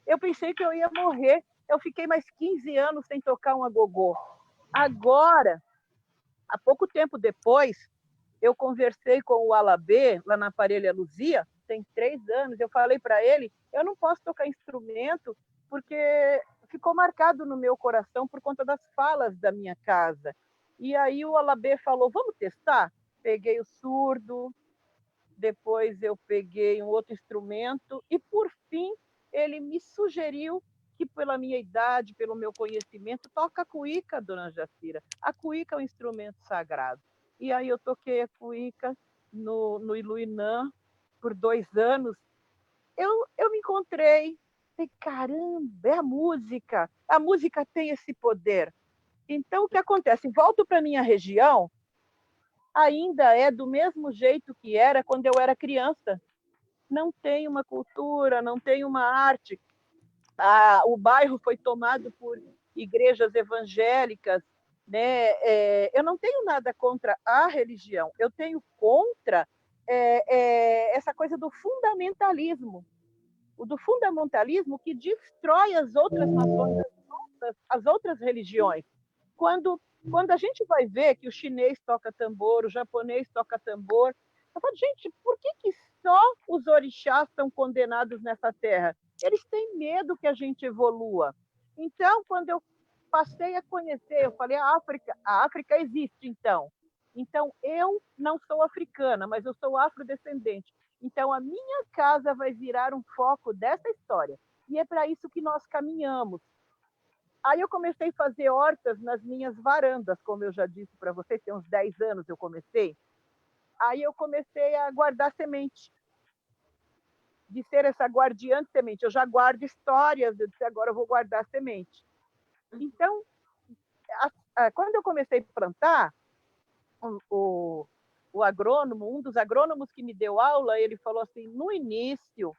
Eu pensei que eu ia morrer. Eu fiquei mais 15 anos sem tocar um agogô. Agora, há pouco tempo depois, eu conversei com o Alabê, lá na Parelha Luzia, tem 3 anos, eu falei para ele, eu não posso tocar instrumento porque ficou marcado no meu coração por conta das falas da minha casa. E aí o Alabê falou, vamos testar? Peguei o surdo, depois eu peguei um outro instrumento e, por fim, ele me sugeriu que, pela minha idade, pelo meu conhecimento, toca a cuíca, dona Jacira. A cuíca é um instrumento sagrado. E aí eu toquei a cuíca no Iluinã por 2 anos. Eu me encontrei, falei, caramba, é a música tem esse poder. Então, o que acontece? Volto para a minha região, ainda é do mesmo jeito que era quando eu era criança. Não tem uma cultura, não tem uma arte. O bairro foi tomado por igrejas evangélicas. Né? Eu não tenho nada contra a religião, eu tenho contra essa coisa do fundamentalismo. O do fundamentalismo que destrói as outras nações, as outras religiões. Quando a gente vai ver que o chinês toca tambor, o japonês toca tambor, eu falo, gente, por que só os orixás estão condenados nessa terra? Eles têm medo que a gente evolua. Então, quando eu passei a conhecer, eu falei, a África existe, então. Então, eu não sou africana, mas eu sou afrodescendente. Então, a minha casa vai virar um foco dessa história. E é para isso que nós caminhamos. Aí eu comecei a fazer hortas nas minhas varandas, como eu já disse para vocês, tem uns 10 anos eu comecei. Aí eu comecei a guardar semente, de ser essa guardiã de semente. Eu já guardo histórias, eu disse, agora eu vou guardar semente. Então, quando eu comecei a plantar, o agrônomo, um dos agrônomos que me deu aula, ele falou assim, no início,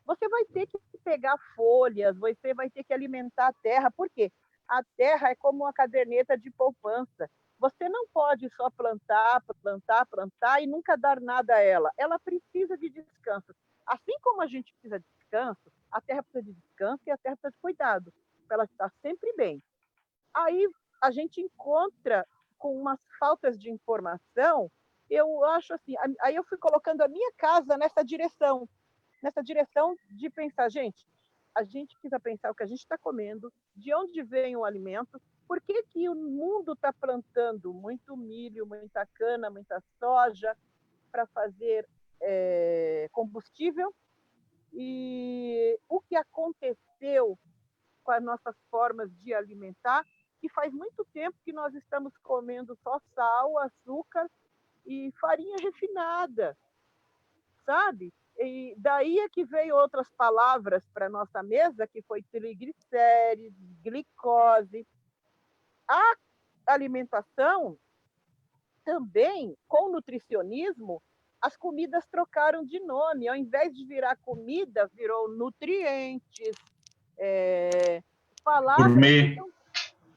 você vai ter que pegar folhas, você vai ter que alimentar a terra. Por quê? A terra é como uma caderneta de poupança. Você não pode só plantar, plantar, plantar e nunca dar nada a ela. Ela precisa de descanso. Assim como a gente precisa de descanso, a terra precisa de descanso e a terra precisa de cuidado, para ela estar sempre bem. Aí a gente encontra com umas faltas de informação, eu acho assim, aí eu fui colocando a minha casa nessa direção de pensar, gente, a gente precisa pensar o que a gente está comendo, de onde vem o alimento, por que o mundo está plantando muito milho, muita cana, muita soja para fazer combustível, e o que aconteceu com as nossas formas de alimentar, que faz muito tempo que nós estamos comendo só sal, açúcar e farinha refinada, sabe? E daí é que veio outras palavras para a nossa mesa, que foi triglicérides, glicose. A alimentação também, com nutricionismo, as comidas trocaram de nome. Ao invés de virar comida, virou nutrientes, palavras Gourmet.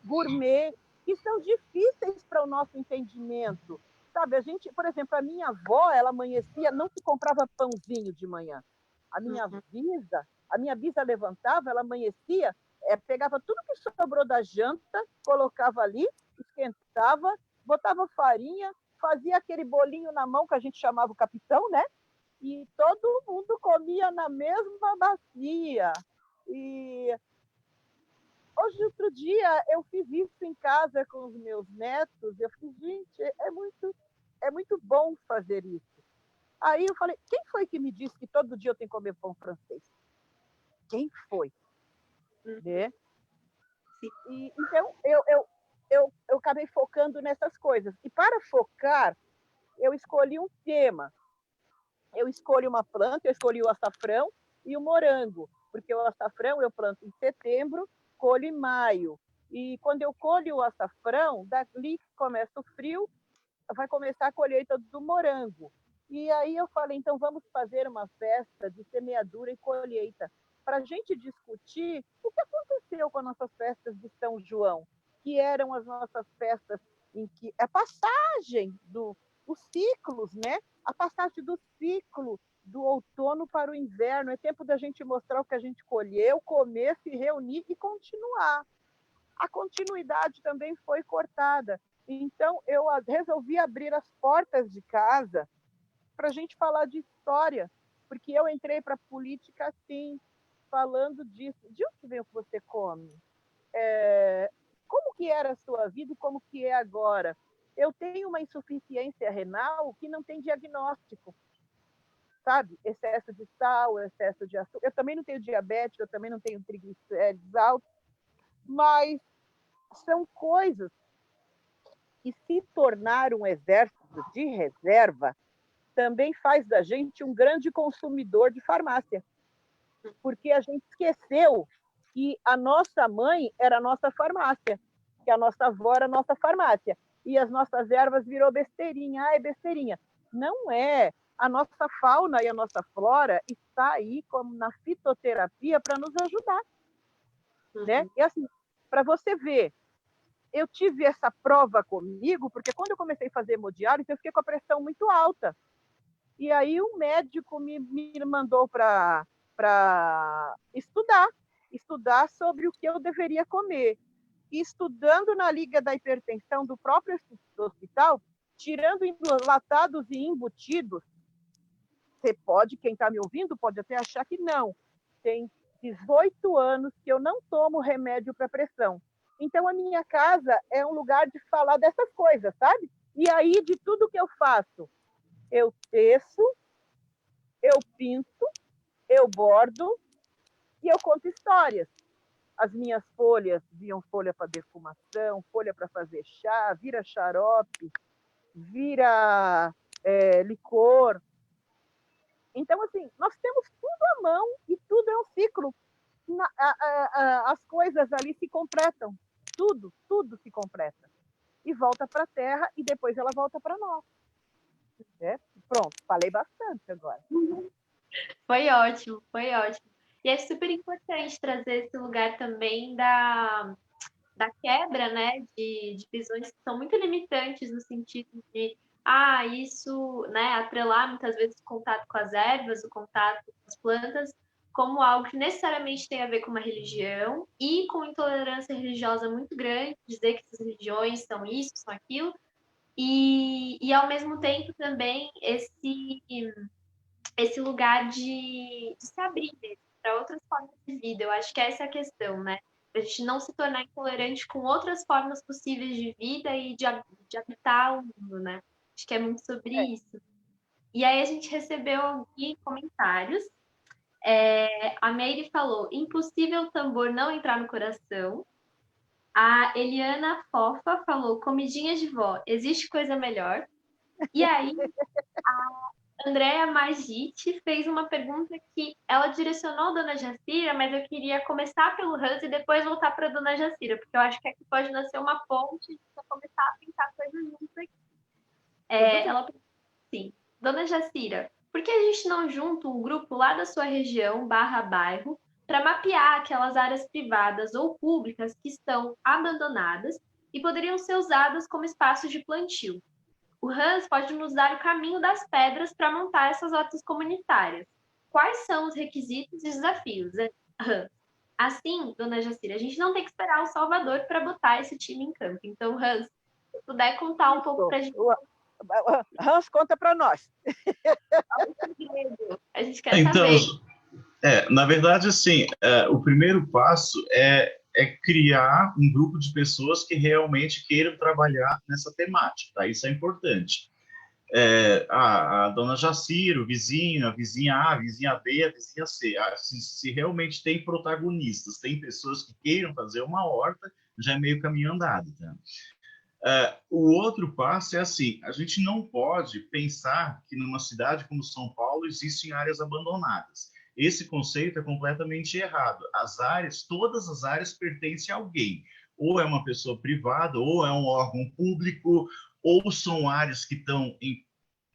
gourmet, que são difíceis para o nosso entendimento. Sabe, a gente, por exemplo, a minha avó, ela amanhecia, não se comprava pãozinho de manhã. A minha bisa levantava, ela amanhecia, pegava tudo que sobrou da janta, colocava ali, esquentava, botava farinha, fazia aquele bolinho na mão que a gente chamava o capitão, né? E todo mundo comia na mesma bacia. E hoje, outro dia, eu fiz isso em casa com os meus netos. Eu fiz, gente, é muito bom fazer isso. Aí eu falei, quem foi que me disse que todo dia eu tenho que comer pão francês? Quem foi? Né? E, então, eu acabei focando nessas coisas. E para focar, eu escolhi um tema. Eu escolhi uma planta, eu escolhi o açafrão e o morango, porque o açafrão eu planto em setembro, colho em maio. E quando eu colho o açafrão, dali começa o frio, vai começar a colheita do morango. E aí eu falei, então vamos fazer uma festa de semeadura e colheita, para a gente discutir o que aconteceu com as nossas festas de São João, que eram as nossas festas em que a passagem os ciclos, né? A passagem do ciclo do outono para o inverno. É tempo da gente mostrar o que a gente colheu, comer, se reunir e continuar. A continuidade também foi cortada. Então, eu resolvi abrir as portas de casa para a gente falar de história, porque eu entrei para a política assim, falando disso. De onde vem o que você come? Como que era a sua vida e como que é agora? Eu tenho uma insuficiência renal que não tem diagnóstico, sabe? Excesso de sal, excesso de açúcar. Eu também não tenho diabetes, eu também não tenho triglicéridos altos, mas são coisas que se tornar um exército de reserva também faz da gente um grande consumidor de farmácia, porque a gente esqueceu que a nossa mãe era a nossa farmácia, que a nossa avó era a nossa farmácia, e as nossas ervas virou besteirinha. É besteirinha. Não é. A nossa fauna e a nossa flora está aí como na fitoterapia para nos ajudar. Né? E assim, para você ver, eu tive essa prova comigo, porque quando eu comecei a fazer hemodiálise, eu fiquei com a pressão muito alta. E aí um médico me mandou para estudar sobre o que eu deveria comer. E estudando na Liga da Hipertensão do próprio hospital, tirando enlatados e embutidos, você pode, quem está me ouvindo, pode até achar que não. Tem 18 anos que eu não tomo remédio para pressão. Então, a minha casa é um lugar de falar dessas coisas, sabe? E aí, de tudo que eu faço, eu teço, eu pinto, eu bordo e eu conto histórias. As minhas folhas viam folha para defumação, folha para fazer chá, vira xarope, vira licor. Então, assim, nós temos tudo à mão e tudo é um ciclo. As coisas ali se completam. Tudo se completa. E volta para a Terra e depois ela volta para nós. Né? Pronto, falei bastante agora. Foi ótimo, foi ótimo. E é super importante trazer esse lugar também da quebra, né, de visões que são muito limitantes no sentido de, isso, né, atrelar muitas vezes o contato com as ervas, o contato com as plantas, como algo que necessariamente tem a ver com uma religião e com intolerância religiosa muito grande, dizer que essas religiões são isso, são aquilo, e ao mesmo tempo também esse lugar de se abrir para outras formas de vida. Eu acho que essa é a questão, né? Para a gente não se tornar intolerante com outras formas possíveis de vida e de habitar o mundo, né? Acho que é muito sobre isso. E aí a gente recebeu aqui comentários. A Meire falou, impossível o tambor não entrar no coração. A Eliana Fofa falou, comidinha de vó, existe coisa melhor. E aí, Andréa Magite fez uma pergunta que ela direcionou a Dona Jacira, mas eu queria começar pelo Hans e depois voltar para a Dona Jacira, porque eu acho que aqui pode nascer uma ponte para começar a pensar coisas juntas aqui. Ela sim. Dona Jacira, por que a gente não junta um grupo lá da sua região, bairro, para mapear aquelas áreas privadas ou públicas que estão abandonadas e poderiam ser usadas como espaços de plantio? O Hans pode nos dar o caminho das pedras para montar essas hortas comunitárias. Quais são os requisitos e desafios, Hans? Assim, Dona Jacira, a gente não tem que esperar o Salvador para botar esse time em campo. Então, Hans, se puder contar um pouco para a gente. Hans, conta para nós. A gente quer Então, saber. na verdade, assim, o primeiro passo é criar um grupo de pessoas que realmente queiram trabalhar nessa temática, tá? Isso é importante. A dona Jacira, o vizinho, a vizinha A, a vizinha B, a vizinha C. Se realmente tem protagonistas, tem pessoas que queiram fazer uma horta, já é meio caminho andado, tá? O outro passo é assim, a gente não pode pensar que numa cidade como São Paulo existem áreas abandonadas. Esse conceito é completamente errado. Todas as áreas pertencem a alguém. Ou é uma pessoa privada, ou é um órgão público, ou são áreas que estão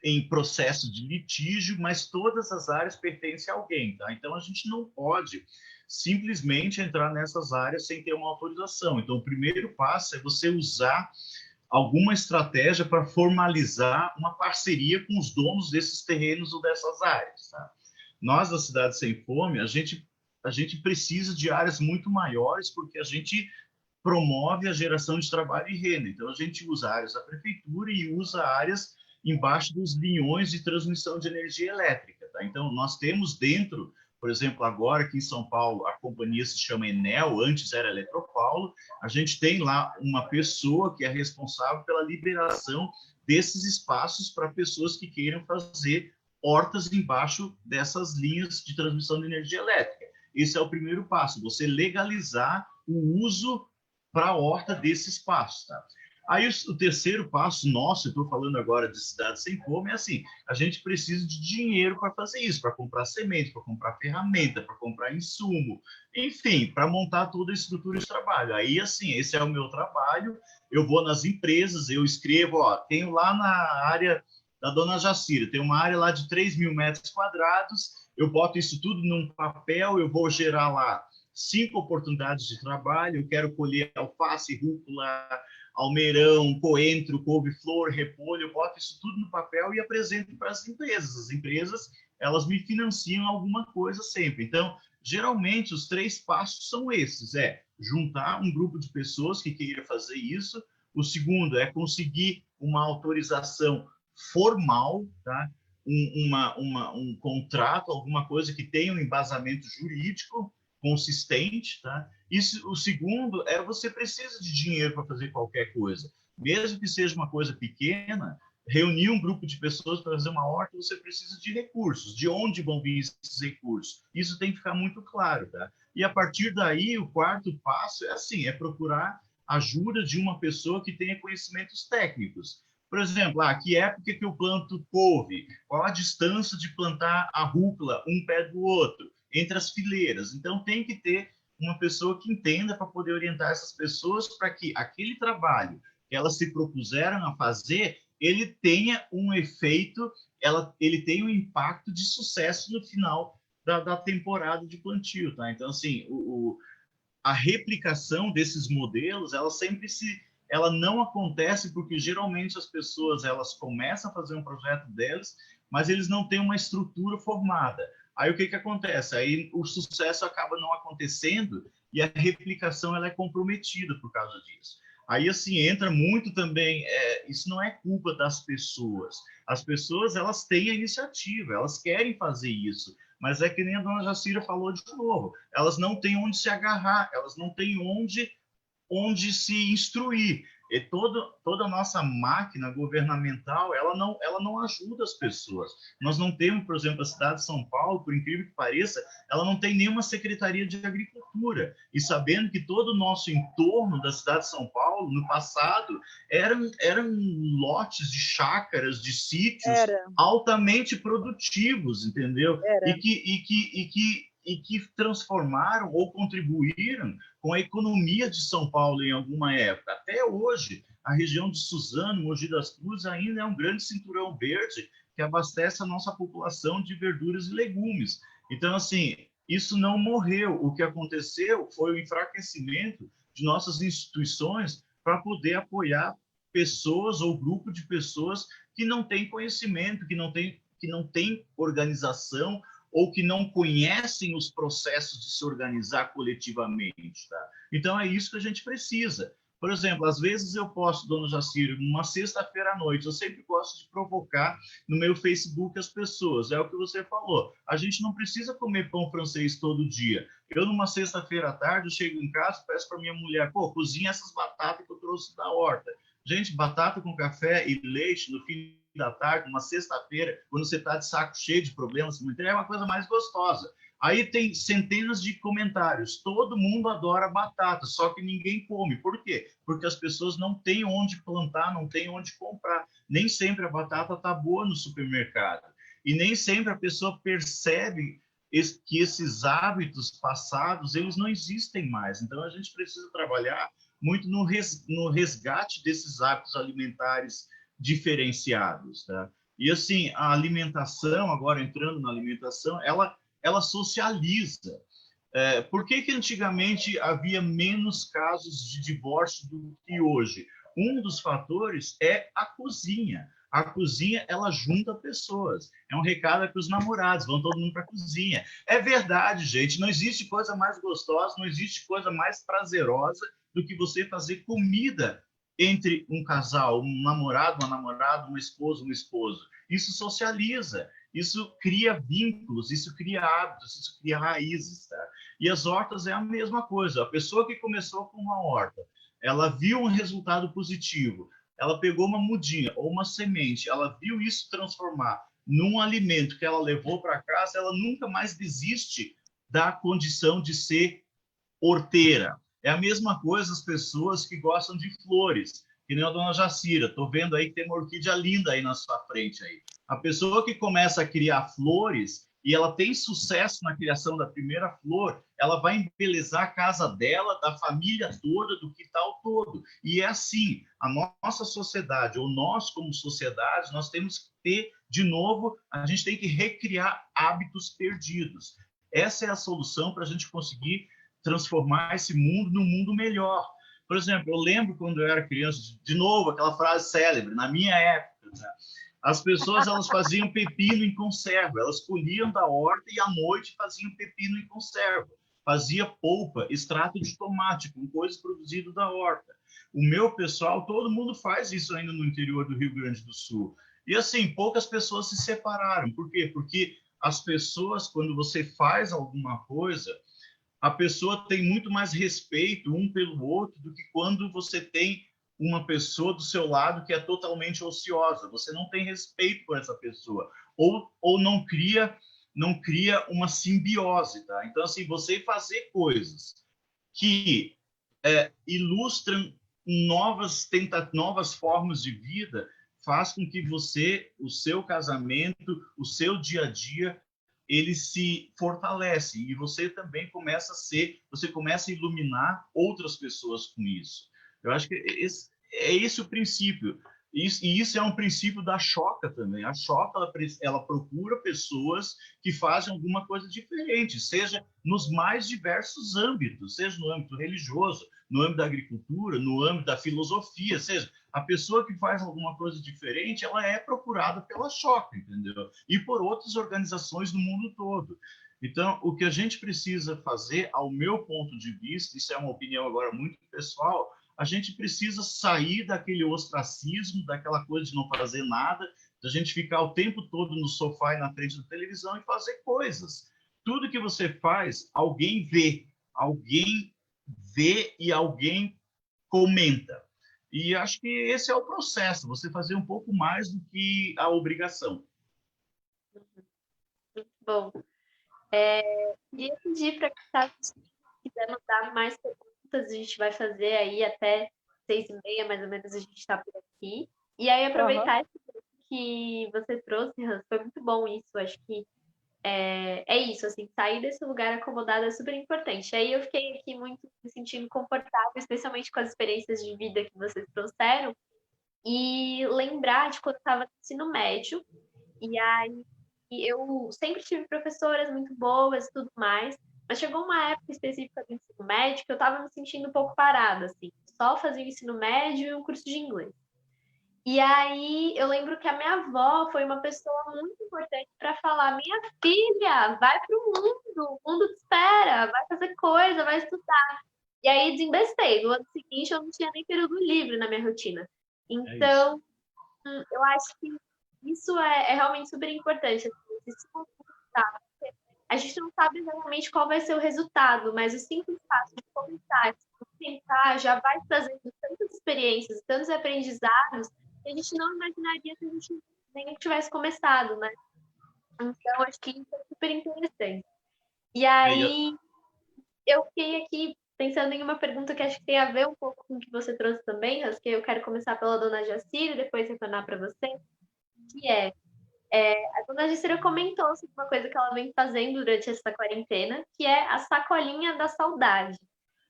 em processo de litígio, mas todas as áreas pertencem a alguém, tá? Então, a gente não pode simplesmente entrar nessas áreas sem ter uma autorização. Então, o primeiro passo é você usar alguma estratégia para formalizar uma parceria com os donos desses terrenos ou dessas áreas, tá? Nós, da Cidade Sem Fome, a gente precisa de áreas muito maiores porque a gente promove a geração de trabalho e renda. Então, a gente usa áreas da prefeitura e usa áreas embaixo dos linhões de transmissão de energia elétrica, tá? Então, nós temos dentro, por exemplo, agora aqui em São Paulo, a companhia se chama Enel, antes era Eletropaulo, a gente tem lá uma pessoa que é responsável pela liberação desses espaços para pessoas que queiram fazer hortas embaixo dessas linhas de transmissão de energia elétrica. Esse é o primeiro passo, você legalizar o uso para a horta desse espaço, tá? Aí o terceiro passo nosso, eu estou falando agora de Cidade Sem Fome, é assim, a gente precisa de dinheiro para fazer isso, para comprar semente, para comprar ferramenta, para comprar insumo, enfim, para montar toda a estrutura de trabalho. Aí, assim, esse é o meu trabalho, eu vou nas empresas, eu escrevo, tenho lá na área da Dona Jacira, tem uma área lá de 3.000 metros quadrados, eu boto isso tudo num papel, eu vou gerar lá 5 oportunidades de trabalho, eu quero colher alface, rúcula, almeirão, coentro, couve-flor, repolho, eu boto isso tudo no papel e apresento para as empresas. As empresas, elas me financiam alguma coisa sempre. Então, geralmente, os 3 passos são esses, juntar um grupo de pessoas que queira fazer isso. O segundo é conseguir uma autorização formal, tá? Um contrato, alguma coisa que tenha um embasamento jurídico consistente, tá? Isso, o segundo é você precisa de dinheiro para fazer qualquer coisa, mesmo que seja uma coisa pequena. Reunir um grupo de pessoas para fazer uma horta, você precisa de recursos. De onde vão vir esses recursos? Isso tem que ficar muito claro, tá? E a partir daí, o quarto passo é assim, é procurar ajuda de uma pessoa que tenha conhecimentos técnicos. Por exemplo, que época que eu planto couve? Qual a distância de plantar a rúcula um pé do outro? Entre as fileiras. Então, tem que ter uma pessoa que entenda para poder orientar essas pessoas para que aquele trabalho que elas se propuseram a fazer, ele tenha um efeito, ele tenha um impacto de sucesso no final da temporada de plantio, tá? Então, assim, a replicação desses modelos, ela não acontece porque geralmente as pessoas elas começam a fazer um projeto delas, mas eles não têm uma estrutura formada. Aí o que acontece? Aí o sucesso acaba não acontecendo e a replicação ela é comprometida por causa disso. Aí assim entra muito também, isso não é culpa das pessoas. As pessoas elas têm a iniciativa, elas querem fazer isso, mas é que nem a dona Jacira falou de novo, elas não têm onde se agarrar, elas não têm onde se instruir. E toda a nossa máquina governamental, ela não ajuda as pessoas. Nós não temos, por exemplo, a cidade de São Paulo, por incrível que pareça, ela não tem nenhuma secretaria de agricultura. E sabendo que todo o nosso entorno da cidade de São Paulo, no passado, eram lotes de chácaras, de sítios altamente produtivos, entendeu? E que transformaram ou contribuíram com a economia de São Paulo em alguma época. Até hoje, a região de Suzano, Mogi das Cruzes, ainda é um grande cinturão verde que abastece a nossa população de verduras e legumes. Então, assim, isso não morreu. O que aconteceu foi o enfraquecimento de nossas instituições para poder apoiar pessoas ou grupo de pessoas que não têm conhecimento, que não têm organização ou que não conhecem os processos de se organizar coletivamente. Tá? Então, é isso que a gente precisa. Por exemplo, às vezes eu posto, dona Jacira, numa sexta-feira à noite, eu sempre gosto de provocar no meu Facebook as pessoas, é o que você falou, a gente não precisa comer pão francês todo dia. Eu, numa sexta-feira à tarde, eu chego em casa, peço para minha mulher, pô, cozinha essas batatas que eu trouxe da horta. Gente, batata com café e leite no fim da tarde, numa sexta-feira, quando você está de saco cheio de problemas, é uma coisa mais gostosa. Aí tem centenas de comentários. Todo mundo adora batata, só que ninguém come. Por quê? Porque as pessoas não têm onde plantar, não têm onde comprar. Nem sempre a batata está boa no supermercado. E nem sempre a pessoa percebe que esses hábitos passados, eles não existem mais. Então, a gente precisa trabalhar muito no resgate desses hábitos alimentares diferenciados. Tá? E, assim, a alimentação, agora entrando na alimentação, ela socializa. Por que antigamente havia menos casos de divórcio do que hoje? Um dos fatores é a cozinha. A cozinha, ela junta pessoas. É um recado para os namorados, vão todo mundo para a cozinha. É verdade, gente, não existe coisa mais gostosa, não existe coisa mais prazerosa do que você fazer comida entre um casal, um namorado, uma namorada, uma esposa, um esposo. Isso socializa. Isso cria vínculos, isso cria hábitos, isso cria raízes. Tá? E as hortas é a mesma coisa. A pessoa que começou com uma horta, ela viu um resultado positivo, ela pegou uma mudinha ou uma semente, ela viu isso transformar num alimento que ela levou para casa, ela nunca mais desiste da condição de ser horteira. É a mesma coisa as pessoas que gostam de flores, que nem a dona Jacira. Estou vendo aí que tem uma orquídea linda aí na sua frente. Aí. A pessoa que começa a criar flores e ela tem sucesso na criação da primeira flor, ela vai embelezar a casa dela, da família toda, do quintal todo. E é assim, a nossa sociedade, ou nós como sociedade, nós temos que ter, de novo, a gente tem que recriar hábitos perdidos. Essa é a solução para a gente conseguir transformar esse mundo num mundo melhor. Por exemplo, eu lembro quando eu era criança, de novo, aquela frase célebre, na minha época, né? As pessoas elas faziam pepino em conserva, elas colhiam da horta e à noite faziam pepino em conserva, fazia polpa, extrato de tomate, com coisas produzidas da horta. O meu pessoal, todo mundo faz isso ainda no interior do Rio Grande do Sul. E assim, poucas pessoas se separaram. Por quê? Porque as pessoas, quando você faz alguma coisa, a pessoa tem muito mais respeito um pelo outro do que quando você tem uma pessoa do seu lado que é totalmente ociosa. Você não tem respeito por essa pessoa. Ou não cria uma simbiose. Tá? Então, assim, você fazer coisas que ilustram novas formas de vida faz com que você, o seu casamento, o seu dia a dia, ele se fortalece e você também você começa a iluminar outras pessoas com isso. Eu acho que é esse o princípio. E isso é um princípio da Choca também. A Choca, ela procura pessoas que fazem alguma coisa diferente, seja nos mais diversos âmbitos, seja no âmbito religioso, no âmbito da agricultura, no âmbito da filosofia, seja, a pessoa que faz alguma coisa diferente, ela é procurada pela Choca, entendeu? E por outras organizações no mundo todo. Então, o que a gente precisa fazer, ao meu ponto de vista, isso é uma opinião agora muito pessoal, a gente precisa sair daquele ostracismo, daquela coisa de não fazer nada, da gente ficar o tempo todo no sofá e na frente da televisão e fazer coisas. Tudo que você faz, alguém vê e alguém comenta. E acho que esse é o processo, você fazer um pouco mais do que a obrigação. Bom, queria pedir para quem está quiser mandar mais perguntas, a gente vai fazer aí até 6h30, mais ou menos, a gente está por aqui. E aí, aproveitar que você trouxe, Hans, foi muito bom isso, acho que é isso, assim, sair desse lugar acomodado é super importante. Aí eu fiquei aqui muito me sentindo confortável, especialmente com as experiências de vida que vocês trouxeram, e lembrar de quando eu estava no ensino médio, E aí eu sempre tive professoras muito boas e tudo mais, mas chegou uma época específica do ensino médio que eu estava me sentindo um pouco parada, assim. Só fazia o ensino médio e um curso de inglês. E aí eu lembro que a minha avó foi uma pessoa muito importante para falar: minha filha, vai para o mundo te espera, vai fazer coisa, vai estudar. E aí desembestei. No ano seguinte eu não tinha nem período livre na minha rotina. Então, eu acho que isso é realmente super importante. Assim, se consultar. A gente não sabe exatamente qual vai ser o resultado, mas o simples fato de começar, de tentar, já vai trazendo tantas experiências, tantos aprendizados, que a gente não imaginaria se a gente nem tivesse começado, né? Então, acho que isso é super interessante. E aí, eu fiquei aqui pensando em uma pergunta que acho que tem a ver um pouco com o que você trouxe também, Ras, que eu quero começar pela dona Jacira e depois retornar para você, que a dona Jacira comentou sobre uma coisa que ela vem fazendo durante essa quarentena, que é a sacolinha da saudade.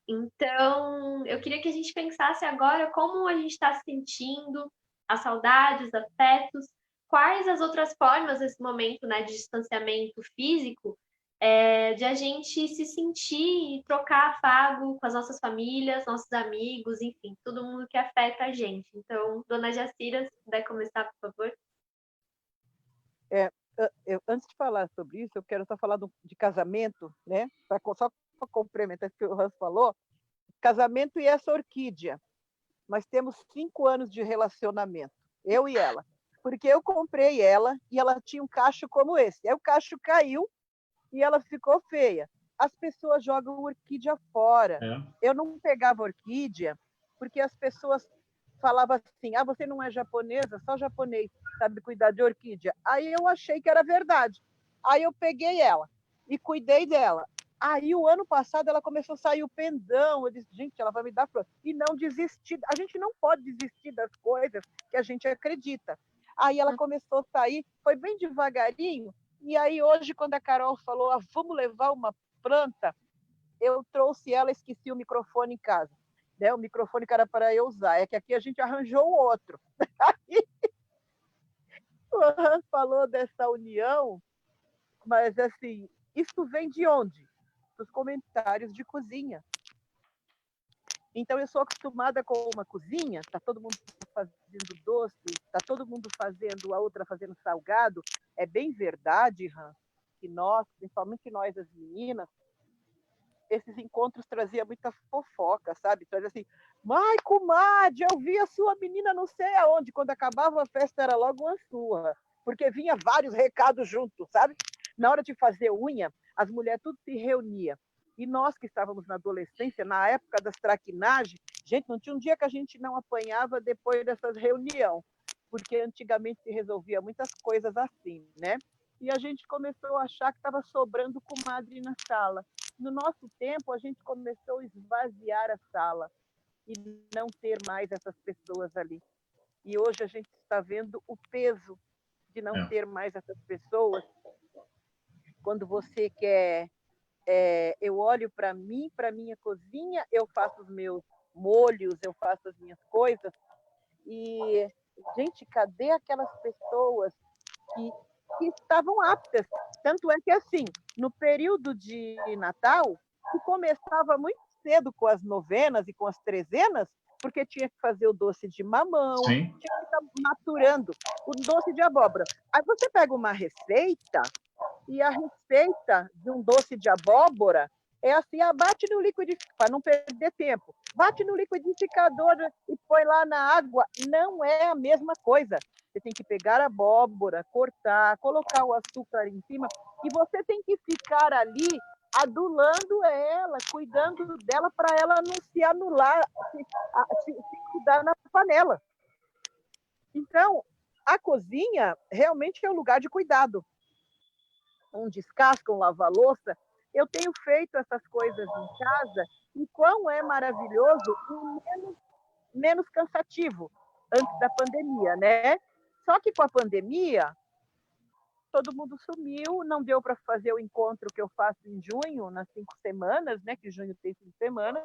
Então, eu queria que a gente pensasse agora como a gente está se sentindo, as saudades, os afetos, quais as outras formas nesse momento, né, de distanciamento físico, de a gente se sentir e trocar afago com as nossas famílias, nossos amigos, enfim, todo mundo que afeta a gente. Então, dona Jacira, se puder começar, por favor. Antes de falar sobre isso, eu quero só falar de casamento, né? Só para complementar o que o Hans falou, casamento e essa orquídea. Nós temos 5 anos de relacionamento, eu e ela. Porque eu comprei ela e ela tinha um cacho como esse. Aí o cacho caiu e ela ficou feia. As pessoas jogam orquídea fora. Eu não pegava orquídea porque as pessoas falavam assim: ah, você não é japonesa, só japonês sabe cuidar de orquídea. Aí eu achei que era verdade. Aí eu peguei ela e cuidei dela. Aí o ano passado ela começou a sair o pendão. Eu disse, gente, ela vai me dar flor. E não desistir. A gente não pode desistir das coisas que a gente acredita. Aí ela começou a sair, foi bem devagarinho. E aí hoje, quando a Carol falou, vamos levar uma planta, eu trouxe ela, esqueci o microfone em casa. Né? O microfone que era para eu usar. É que aqui a gente arranjou outro. Aí o Hans falou dessa união, mas assim, isso vem de onde? Dos comentários de cozinha. Então eu sou acostumada com uma cozinha, está todo mundo fazendo doce, está todo mundo fazendo, a outra fazendo salgado. É bem verdade, Hans, que nós, principalmente nós as meninas, esses encontros traziam muita fofoca, sabe? Trazia assim, ai, comadre, eu vi a sua menina não sei aonde. Quando acabava a festa era logo uma surra, porque vinha vários recados juntos, sabe? Na hora de fazer unha, as mulheres tudo se reuniam. E nós que estávamos na adolescência, na época das traquinagens, gente, não tinha um dia que a gente não apanhava depois dessas reuniões, porque antigamente se resolvia muitas coisas assim, né? E a gente começou a achar que estava sobrando comadre na sala. No nosso tempo, a gente começou a esvaziar a sala e não ter mais essas pessoas ali. E hoje a gente está vendo o peso de não ter mais essas pessoas. Quando você quer... eu olho para mim, para minha cozinha, eu faço os meus molhos, eu faço as minhas coisas. E, gente, cadê aquelas pessoas que estavam aptas? Tanto é que, assim, no período de Natal, que começava muito cedo com as novenas e com as trezenas, porque tinha que fazer o doce de mamão, tinha que estar maturando o doce de abóbora. Aí você pega uma receita, e a receita de um doce de abóbora é assim, bate no liquidificador, para não perder tempo, bate no liquidificador e põe lá na água. Não é a mesma coisa. Você tem que pegar a abóbora, cortar, colocar o açúcar em cima, e você tem que ficar ali adulando ela, cuidando dela para ela não se anular, se cuidar na panela. Então, a cozinha realmente é um lugar de cuidado. Um descasca, um lava-louça. Eu tenho feito essas coisas em casa e quão é maravilhoso e menos cansativo antes da pandemia, né? Só que com a pandemia, todo mundo sumiu, não deu para fazer o encontro que eu faço em junho, nas 5 semanas, né? Que junho tem 5 semanas.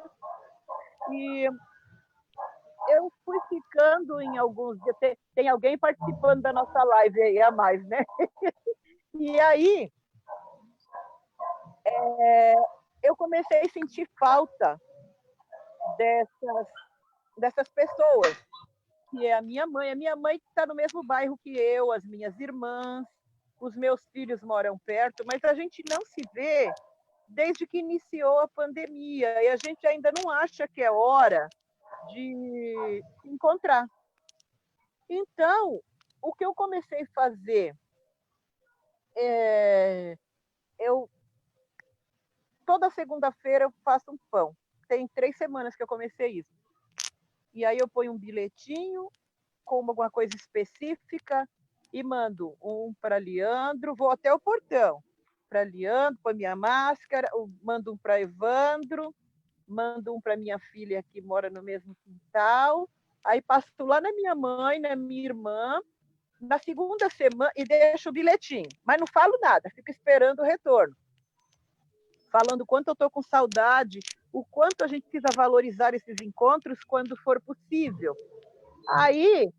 E eu fui ficando em alguns dias. Tem alguém participando da nossa live aí a mais, né? E aí, eu comecei a sentir falta dessas pessoas, que é a minha mãe. A minha mãe está no mesmo bairro que eu, as minhas irmãs, os meus filhos moram perto, mas a gente não se vê desde que iniciou a pandemia e a gente ainda não acha que é hora de se encontrar. Então, o que eu comecei a fazer, eu toda segunda-feira eu faço um pão. Tem 3 semanas que eu comecei isso. E aí eu ponho um bilhetinho com alguma coisa específica e mando um para Leandro, vou até o portão. Para Leandro, põe minha máscara, mando um para Evandro, mando um para minha filha que mora no mesmo quintal, aí passo lá na minha mãe, na minha irmã, na segunda semana e deixo o bilhetinho, mas não falo nada, fico esperando o retorno. Falando o quanto eu estou com saudade, o quanto a gente precisa valorizar esses encontros quando for possível. Aí,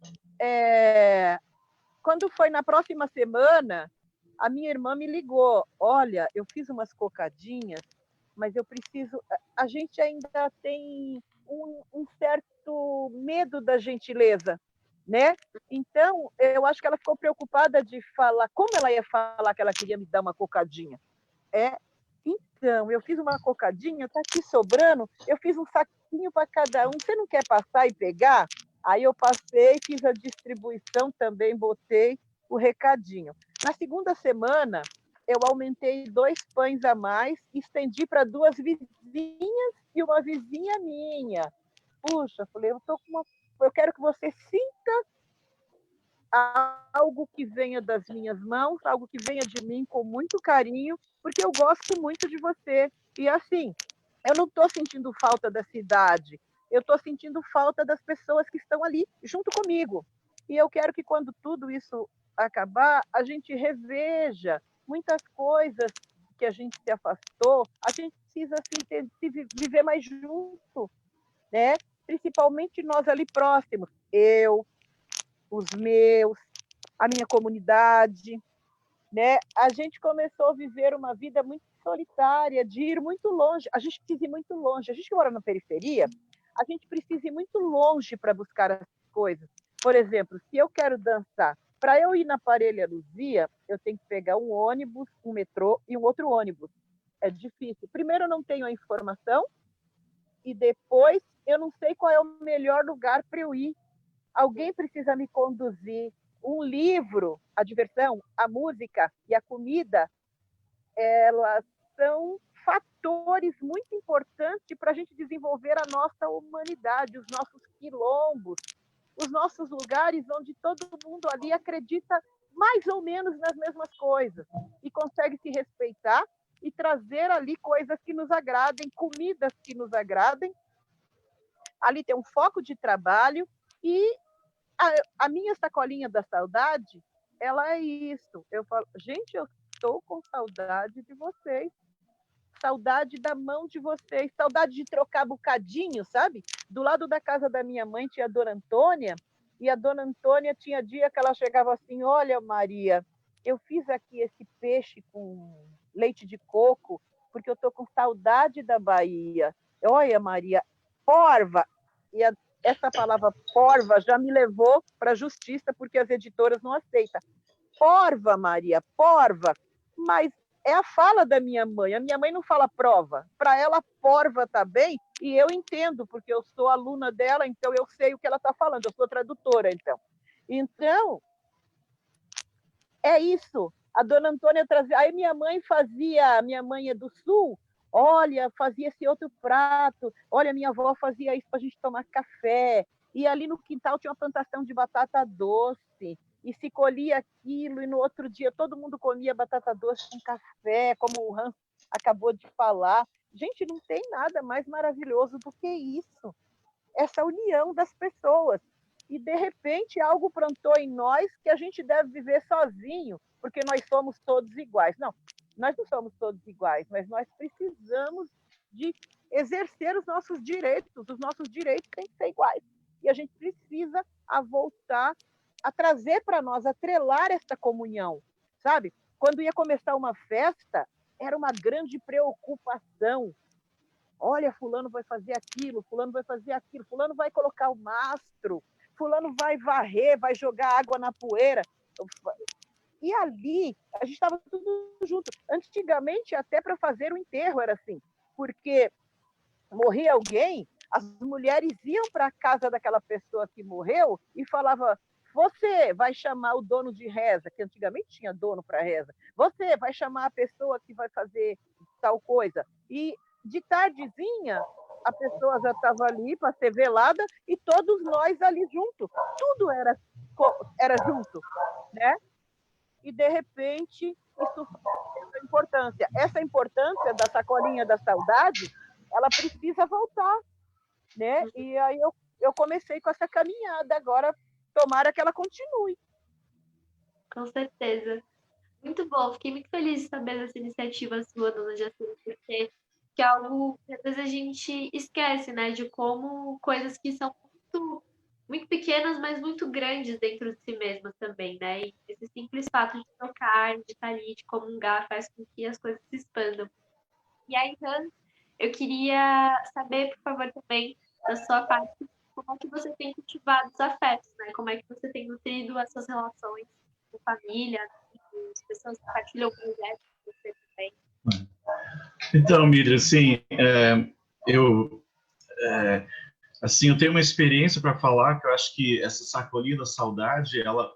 quando foi na próxima semana, a minha irmã me ligou. Olha, eu fiz umas cocadinhas, mas eu preciso... A gente ainda tem um certo medo da gentileza, né? Então, eu acho que ela ficou preocupada de falar... Como ela ia falar que ela queria me dar uma cocadinha? Então, eu fiz uma cocadinha, está aqui sobrando, eu fiz um saquinho para cada um. Você não quer passar e pegar? Aí eu passei, fiz a distribuição também, botei o recadinho. Na segunda semana, eu aumentei 2 pães a mais, estendi para 2 vizinhas e uma vizinha minha. Puxa, falei, eu quero que você sinta algo que venha das minhas mãos, algo que venha de mim com muito carinho, porque eu gosto muito de você. E assim, eu não estou sentindo falta da cidade, eu estou sentindo falta das pessoas que estão ali junto comigo. E eu quero que quando tudo isso acabar, a gente reveja muitas coisas que a gente se afastou, a gente precisa se viver mais junto, né? Principalmente nós ali próximos, eu, os meus, a minha comunidade, né? A gente começou a viver uma vida muito solitária, de ir muito longe. A gente precisa ir muito longe. A gente que mora na periferia, a gente precisa ir muito longe para buscar as coisas. Por exemplo, se eu quero dançar, para eu ir na Parelha Luzia, eu tenho que pegar um ônibus, um metrô e um outro ônibus. É difícil. Primeiro, eu não tenho a informação e depois eu não sei qual é o melhor lugar para eu ir. Alguém precisa me conduzir. Um livro, a diversão, a música e a comida, elas são fatores muito importantes para a gente desenvolver a nossa humanidade, os nossos quilombos, os nossos lugares onde todo mundo ali acredita mais ou menos nas mesmas coisas e consegue se respeitar e trazer ali coisas que nos agradem, comidas que nos agradem. Ali tem um foco de trabalho e a minha sacolinha da saudade, ela é isso. Eu falo, gente, eu estou com saudade de vocês, saudade da mão de vocês, saudade de trocar bocadinho, sabe? Do lado da casa da minha mãe tinha a Dona Antônia, e a Dona Antônia tinha dia que ela chegava assim, olha, Maria, eu fiz aqui esse peixe com leite de coco, porque eu estou com saudade da Bahia. Olha, Maria, porva! E essa palavra porva já me levou para a justiça, porque as editoras não aceitam. Porva, Maria, porva. Mas é a fala da minha mãe. A minha mãe não fala prova. Para ela, porva está bem, e eu entendo, porque eu sou aluna dela, então eu sei o que ela está falando. Eu sou tradutora, então. Então, é isso. A Dona Antônia trazia... Aí minha mãe é do Sul, olha, fazia esse outro prato, olha, minha avó fazia isso para a gente tomar café, e ali no quintal tinha uma plantação de batata doce, e se colhia aquilo, e no outro dia todo mundo comia batata doce com café, como o Hans acabou de falar. Gente, não tem nada mais maravilhoso do que isso, essa união das pessoas. E, de repente, algo plantou em nós que a gente deve viver sozinho, porque nós somos todos iguais. Não, nós não somos todos iguais, mas nós precisamos de exercer os nossos direitos têm que ser iguais. e a gente precisa voltar a trazer para nós, atrelar esta comunhão, sabe? Quando ia começar uma festa, era uma grande preocupação. Olha, fulano vai fazer aquilo, fulano vai fazer aquilo, fulano vai colocar o mastro, fulano vai varrer, vai jogar água na poeira. E ali, a gente estava tudo junto. Antigamente, até para fazer o enterro era assim, porque morria alguém, as mulheres iam para a casa daquela pessoa que morreu e falava: você vai chamar o dono de reza, que antigamente tinha dono para reza, você vai chamar a pessoa que vai fazer tal coisa. E de tardezinha, a pessoa já estava ali para ser velada e todos nós ali junto. Tudo era junto, né? E, de repente, isso essa importância. Essa importância da sacolinha da saudade, ela precisa voltar, né? E aí eu comecei com essa caminhada, agora tomara que ela continue. Com certeza. Muito bom, fiquei muito feliz de saber dessa iniciativa sua, dona Jacira, porque que é algo que às vezes a gente esquece, né? De como coisas que são muito pequenas, mas muito grandes dentro de si mesmas também, né? E esse simples fato de tocar, de estar ali, de comungar, faz com que as coisas se expandam. E aí, então, eu queria saber, por favor, também, da sua parte, como é que você tem cultivado os afetos, né? Como é que você tem nutrido as suas relações com família, amigos, pessoas que compartilham projetos com você também. Então, Miriam, assim, eu tenho uma experiência para falar que eu acho que essa sacolinha da saudade, ela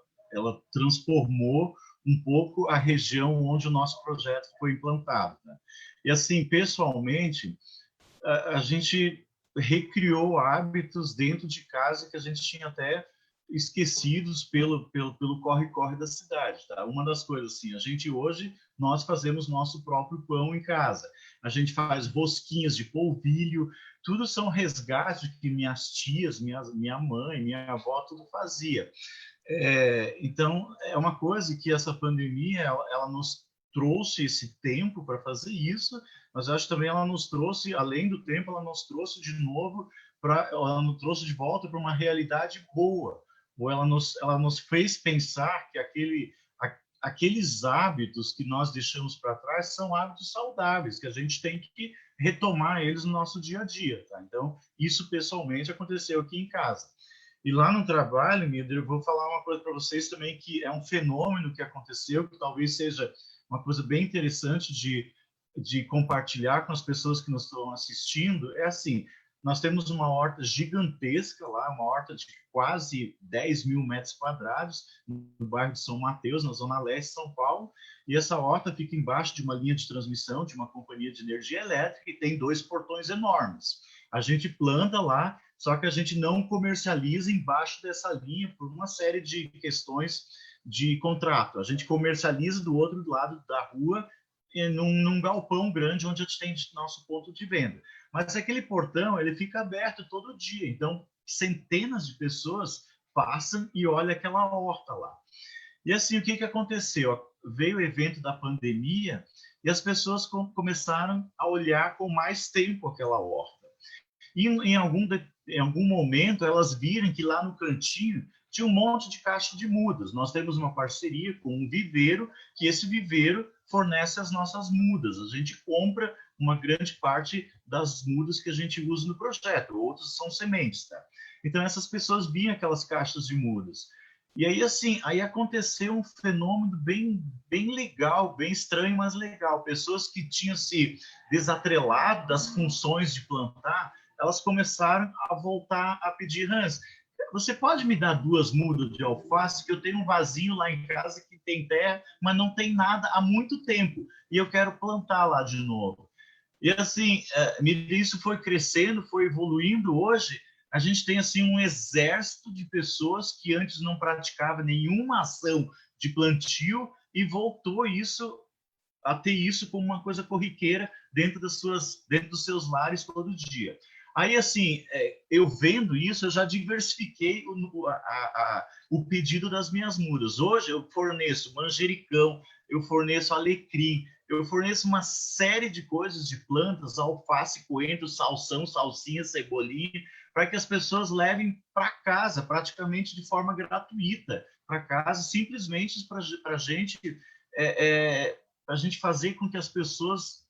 transformou um pouco a região onde o nosso projeto foi implantado, né? E assim, pessoalmente, a gente recriou hábitos dentro de casa que a gente tinha até esquecidos pelo corre-corre da cidade, tá? Uma das coisas assim, nós fazemos nosso próprio pão em casa. A gente faz rosquinhas de polvilho, tudo são resgates que minhas tias, minha mãe, minha avó, tudo fazia. Então, é uma coisa que essa pandemia, ela nos trouxe esse tempo para fazer isso, mas eu acho que também ela nos trouxe, além do tempo, ela nos trouxe de novo, ela nos trouxe de volta para uma realidade boa, ou ela nos fez pensar que aqueles hábitos que nós deixamos para trás são hábitos saudáveis, que a gente tem que retomar eles no nosso dia a dia, tá? Então, isso pessoalmente aconteceu aqui em casa. E lá no trabalho, Mildred, eu vou falar uma coisa para vocês também, que é um fenômeno que aconteceu, que talvez seja uma coisa bem interessante de compartilhar com as pessoas que nos estão assistindo. É assim, nós temos uma horta gigantesca lá, uma horta de quase 10 mil metros quadrados, no bairro de São Mateus, na zona leste de São Paulo, e essa horta fica embaixo de uma linha de transmissão de uma companhia de energia elétrica e tem 2 portões enormes. A gente planta lá, só que a gente não comercializa embaixo dessa linha por uma série de questões de contrato. A gente comercializa do outro lado da rua, num galpão grande onde a gente tem nosso ponto de venda. Mas aquele portão, ele fica aberto todo dia, então centenas de pessoas passam e olham aquela horta lá. E assim, o que aconteceu? Veio o evento da pandemia e as pessoas começaram a olhar com mais tempo aquela horta. E em algum momento, elas viram que lá no cantinho tinha um monte de caixa de mudas. Nós temos uma parceria com um viveiro, que esse viveiro fornece as nossas mudas. A gente compra uma grande parte das mudas que a gente usa no projeto, outras são sementes, tá? Então, essas pessoas viam aquelas caixas de mudas. E aí, assim, aconteceu um fenômeno bem legal, bem estranho, mas legal. Pessoas que tinham se desatrelado das funções de plantar, elas começaram a voltar a pedir: Hans, você pode me dar 2 mudas de alface, que eu tenho um vasinho lá em casa que tem terra, mas não tem nada há muito tempo, e eu quero plantar lá de novo. E assim, isso foi crescendo, foi evoluindo. Hoje, a gente tem assim um exército de pessoas que antes não praticava nenhuma ação de plantio e voltou a ter isso como uma coisa corriqueira dentro dos seus lares todo dia. Aí, assim, eu vendo isso, eu já diversifiquei o pedido das minhas mudas. Hoje eu forneço manjericão, eu forneço alecrim, eu forneço uma série de coisas, de plantas, alface, coentro, salsão, salsinha, cebolinha, para que as pessoas levem para casa, praticamente de forma gratuita, para casa, simplesmente para a gente fazer com que as pessoas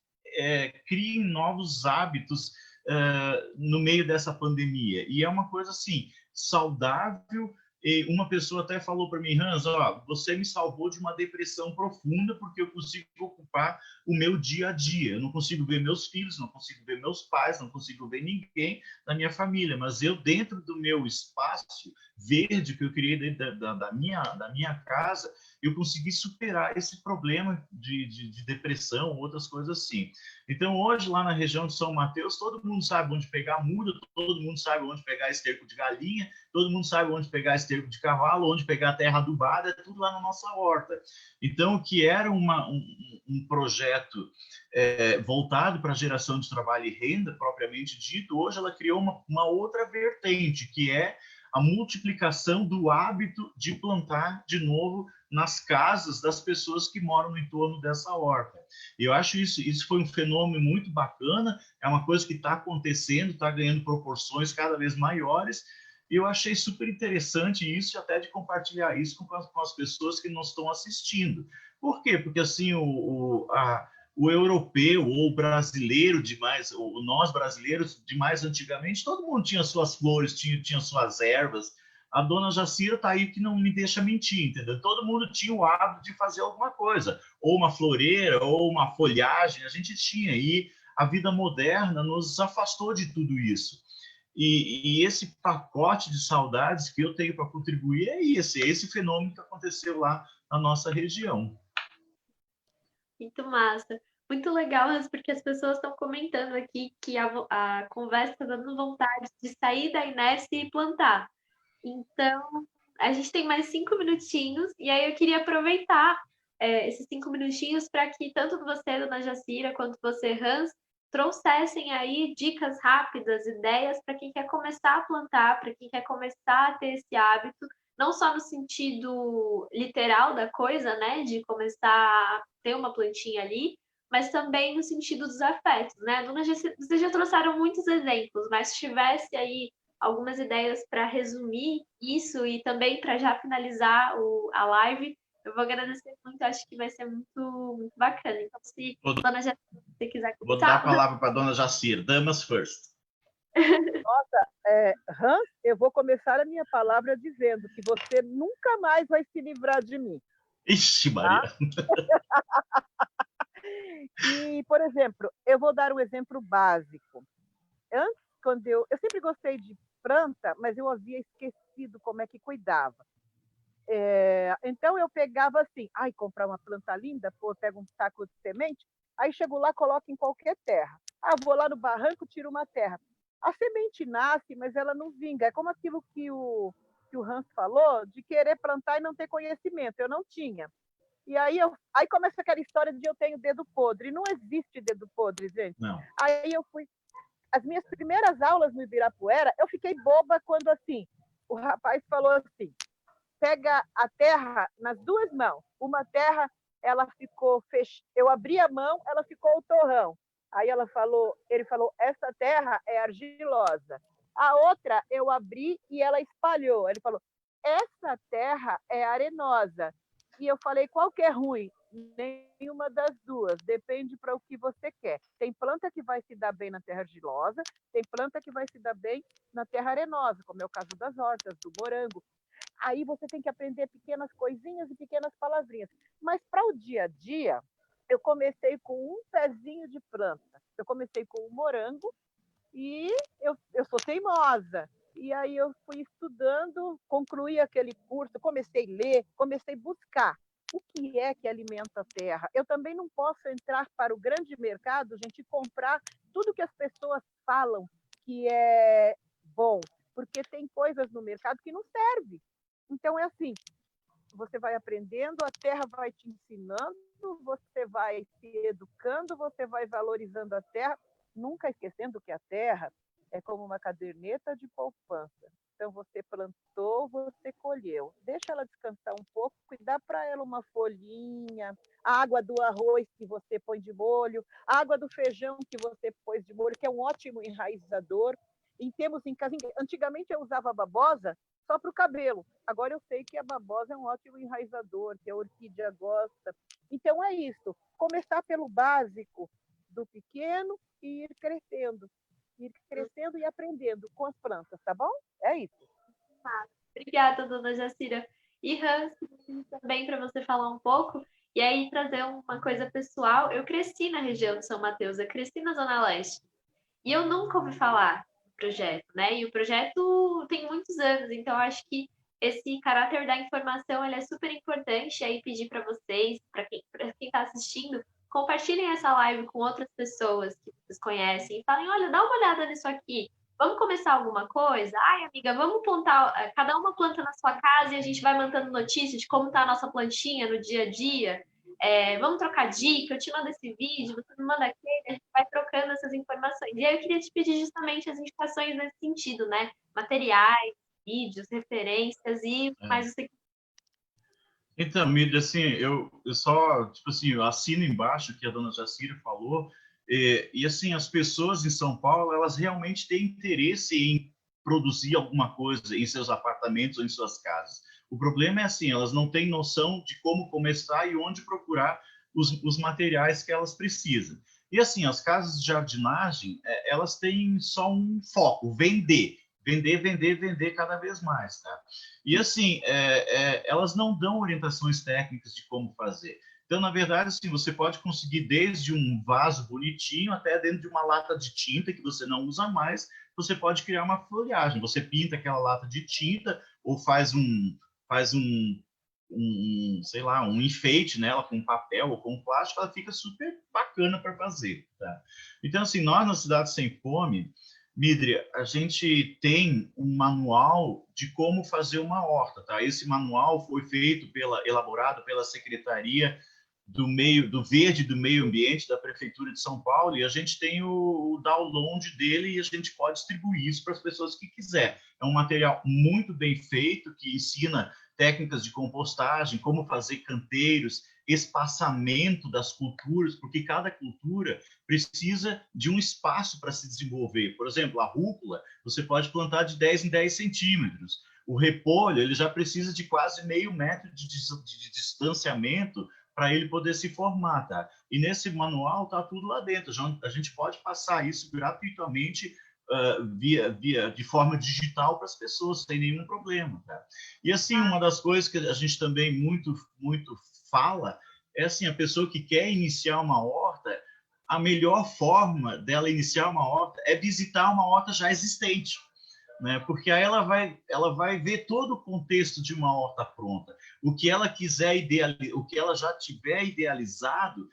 criem novos hábitos no meio dessa pandemia. E é uma coisa assim, saudável. E uma pessoa até falou para mim, Hans, ó, você me salvou de uma depressão profunda porque eu consigo ocupar o meu dia a dia. Eu não consigo ver meus filhos, não consigo ver meus pais, não consigo ver ninguém da minha família, mas eu, dentro do meu espaço verde que eu criei dentro da minha casa, eu consegui superar esse problema de depressão, outras coisas assim. Então, hoje, lá na região de São Mateus, todo mundo sabe onde pegar muda, todo mundo sabe onde pegar esterco de galinha, todo mundo sabe onde pegar esterco de cavalo, onde pegar terra adubada, é tudo lá na nossa horta. Então, o que era um projeto voltado para a geração de trabalho e renda, propriamente dito, hoje ela criou uma outra vertente, que é a multiplicação do hábito de plantar de novo nas casas das pessoas que moram no entorno dessa horta. Eu acho isso foi um fenômeno muito bacana, é uma coisa que está acontecendo, está ganhando proporções cada vez maiores, e eu achei super interessante isso, até de compartilhar isso com as pessoas que nos estão assistindo. Por quê? Porque assim, o europeu ou o brasileiro demais, ou nós brasileiros de mais antigamente, todo mundo tinha suas flores, tinha suas ervas. A dona Jacira está aí que não me deixa mentir, entendeu? Todo mundo tinha o hábito de fazer alguma coisa, ou uma floreira, ou uma folhagem, a gente tinha aí. A vida moderna nos afastou de tudo isso. E esse pacote de saudades que eu tenho para contribuir é esse fenômeno que aconteceu lá na nossa região. Muito massa. Muito legal, Hans, porque as pessoas estão comentando aqui que a conversa está dando vontade de sair da inércia e plantar. Então, a gente tem mais 5 minutinhos, e aí eu queria aproveitar esses 5 minutinhos para que tanto você, dona Jacira, quanto você, Hans, trouxessem aí dicas rápidas, ideias para quem quer começar a plantar, para quem quer começar a ter esse hábito, não só no sentido literal da coisa, né, de começar a ter uma plantinha ali, mas também no sentido dos afetos, né? Dona Jacira, vocês já trouxeram muitos exemplos, mas se tivesse aí algumas ideias para resumir isso e também para já finalizar a live, eu vou agradecer muito, acho que vai ser muito, muito bacana. Então, se dona Jacira, você quiser Vou dar a começar. palavra para a dona Jacira. Damas first. Hans, eu vou começar a minha palavra dizendo que você nunca mais vai se livrar de mim. Ixi, Maria. E, por exemplo, eu vou dar um exemplo básico. Antes, quando eu sempre gostei de planta, mas eu havia esquecido como é que cuidava. Então eu pegava assim, comprar uma planta linda, pô, pego um saco de semente, aí chego lá, coloco em qualquer terra. Vou lá no barranco, tiro uma terra. A semente nasce, mas ela não vinga. É como aquilo que o Hans falou, de querer plantar e não ter conhecimento. Eu não tinha. E aí começa aquela história de eu tenho dedo podre. Não existe dedo podre, gente. Não. Aí eu fui. As minhas primeiras aulas no Ibirapuera, eu fiquei boba quando assim o rapaz falou assim: pega a terra nas duas mãos. Uma terra, ela ficou eu abri a mão, ela ficou o torrão. Aí ele falou, essa terra é argilosa. A outra eu abri e ela espalhou. Ele falou, essa terra é arenosa. E eu falei, qual que é ruim? Nenhuma das duas, depende para o que você quer. Tem planta que vai se dar bem na terra argilosa, tem planta que vai se dar bem na terra arenosa, como é o caso das hortas, do morango. Aí você tem que aprender pequenas coisinhas e pequenas palavrinhas. Mas para o dia a dia, eu comecei com um pezinho de planta. Eu comecei com o morango e eu sou teimosa. E aí eu fui estudando, concluí aquele curso, comecei a ler, comecei a buscar o que é que alimenta a terra. Eu também não posso entrar para o grande mercado, gente, e comprar tudo que as pessoas falam que é bom, porque tem coisas no mercado que não servem. Então, é assim, você vai aprendendo, a terra vai te ensinando, você vai se educando, você vai valorizando a terra, nunca esquecendo que a terra é como uma caderneta de poupança. Então, você plantou, você colheu. Deixa ela descansar um pouco e dá para ela uma folhinha, a água do arroz que você põe de molho, a água do feijão que você pôs de molho, que é um ótimo enraizador. Temos em casa, antigamente eu usava babosa só para o cabelo. Agora eu sei que a babosa é um ótimo enraizador, que a orquídea gosta. Então é isso, começar pelo básico do pequeno e ir crescendo e aprendendo com as plantas, tá bom? É isso. Obrigada, dona Jacira. E Hans, também para você falar um pouco, e aí trazer uma coisa pessoal. Eu cresci na região de São Mateus, eu cresci na Zona Leste, e eu nunca ouvi falar do projeto, né? E o projeto tem muitos anos, então eu acho que esse caráter da informação ele é super importante. E aí pedir para vocês, para quem está assistindo, compartilhem essa live com outras pessoas que vocês conhecem e falem, olha, dá uma olhada nisso aqui. Vamos começar alguma coisa? Ai, amiga, vamos plantar, cada uma planta na sua casa e a gente vai mandando notícias de como está a nossa plantinha no dia a dia. Vamos trocar dica, eu te mando esse vídeo, você me manda aquele, a gente vai trocando essas informações. E aí eu queria te pedir justamente as indicações nesse sentido, né? Materiais, vídeos, referências e mais você. Então, Miriam, assim, eu só, tipo assim, eu assino embaixo o que a dona Jacira falou, assim, as pessoas em São Paulo, elas realmente têm interesse em produzir alguma coisa em seus apartamentos ou em suas casas. O problema é assim, elas não têm noção de como começar e onde procurar os materiais que elas precisam. E assim, as casas de jardinagem, elas têm só um foco, vender. Vender, vender, vender cada vez mais, tá? E assim, elas não dão orientações técnicas de como fazer. Então, na verdade, assim, você pode conseguir desde um vaso bonitinho até dentro de uma lata de tinta que você não usa mais, você pode criar uma folhagem. Você pinta aquela lata de tinta ou faz sei lá, um enfeite nela com papel ou com plástico, ela fica super bacana para fazer, tá? Então, assim, nós na Cidade Sem Fome, Midria, a gente tem um manual de como fazer uma horta, tá? Esse manual foi elaborado pela Secretaria do Verde e do Meio Ambiente da Prefeitura de São Paulo, e a gente tem o download dele e a gente pode distribuir isso para as pessoas que quiser. É um material muito bem feito que ensina técnicas de compostagem, como fazer canteiros, espaçamento das culturas, porque cada cultura precisa de um espaço para se desenvolver. Por exemplo, a rúcula, você pode plantar de 10 em 10 centímetros. O repolho, ele já precisa de quase meio metro de distanciamento para ele poder se formar, tá? E nesse manual tá tudo lá dentro. A gente pode passar isso gratuitamente de forma digital para as pessoas, sem nenhum problema, tá? E assim, uma das coisas que a gente também muito fala é assim, a pessoa que quer iniciar uma horta, a melhor forma dela iniciar uma horta é visitar uma horta já existente, né? Porque aí ela vai ver todo o contexto de uma horta pronta. O que ela quiser o que ela já tiver idealizado,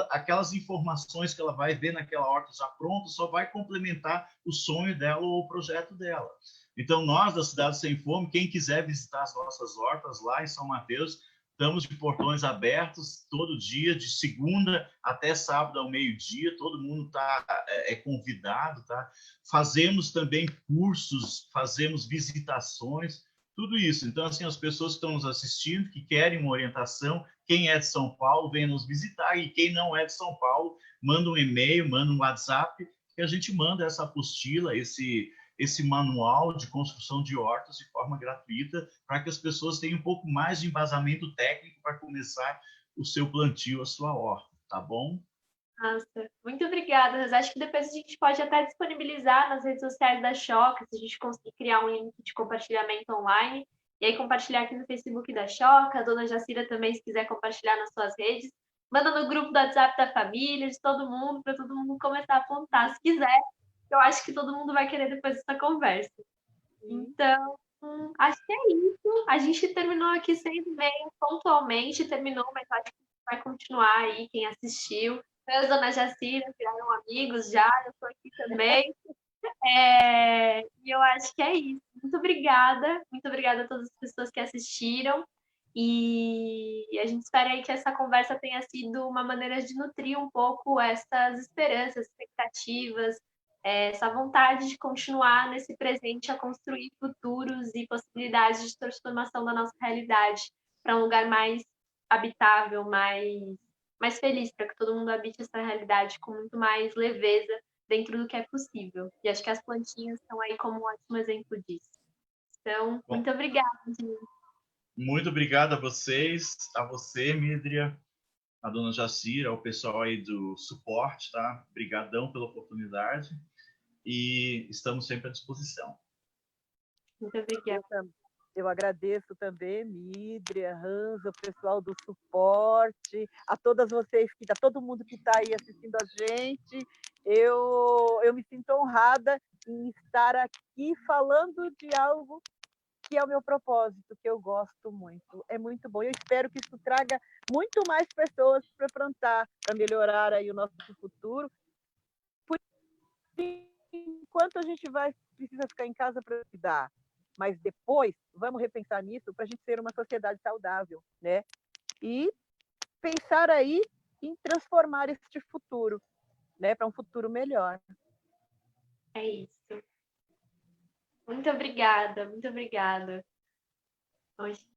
aquelas informações que ela vai ver naquela horta já pronta só vai complementar o sonho dela ou o projeto dela. Então, nós da Cidade Sem Fome, quem quiser visitar as nossas hortas lá em São Mateus, estamos de portões abertos todo dia, de segunda até sábado ao meio-dia, todo mundo é convidado, tá? Fazemos também cursos, fazemos visitações, tudo isso. Então, assim, as pessoas que estão nos assistindo, que querem uma orientação, quem é de São Paulo, vem nos visitar, e quem não é de São Paulo, manda um e-mail, manda um WhatsApp, que a gente manda essa apostila, esse manual de construção de hortas de forma gratuita, para que as pessoas tenham um pouco mais de embasamento técnico para começar o seu plantio, a sua horta, tá bom? Nossa, muito obrigada. Eu acho que depois a gente pode até disponibilizar nas redes sociais da Choca, se a gente conseguir criar um link de compartilhamento online, e aí compartilhar aqui no Facebook da Choca, a dona Jacira também, se quiser compartilhar nas suas redes, manda no grupo do WhatsApp da família, de todo mundo, para todo mundo começar a apontar, se quiser. Eu acho que todo mundo vai querer depois dessa conversa. Então, acho que é isso. A gente terminou aqui 6h30, pontualmente terminou, mas acho que vai continuar aí, quem assistiu. Eu e a dona Jacira viraram amigos já, eu estou aqui também. E eu acho que é isso. Muito obrigada a todas as pessoas que assistiram. E a gente espera aí que essa conversa tenha sido uma maneira de nutrir um pouco essas esperanças, expectativas, essa vontade de continuar nesse presente a construir futuros e possibilidades de transformação da nossa realidade para um lugar mais habitável, mais feliz, para que todo mundo habite essa realidade com muito mais leveza dentro do que é possível. E acho que as plantinhas estão aí como um ótimo exemplo disso. Então, Bom, muito obrigada. muito obrigado a vocês, a você, Mídria, a dona Jacira, ao pessoal aí do suporte, tá? Obrigadão pela oportunidade e estamos sempre à disposição. Muito obrigada. Eu agradeço também, Mídria, Hans, o pessoal do suporte, a todas vocês, a todo mundo que está aí assistindo a gente. Eu me sinto honrada em estar aqui falando de algo que é o meu propósito, que eu gosto muito. É muito bom. Eu espero que isso traga muito mais pessoas para plantar, para melhorar aí o nosso futuro. Por enquanto a gente precisa ficar em casa para cuidar, mas depois vamos repensar nisso para a gente ser uma sociedade saudável, né? E pensar aí em transformar este futuro, né, para um futuro melhor. É isso. Muito obrigada, muito obrigada. Hoje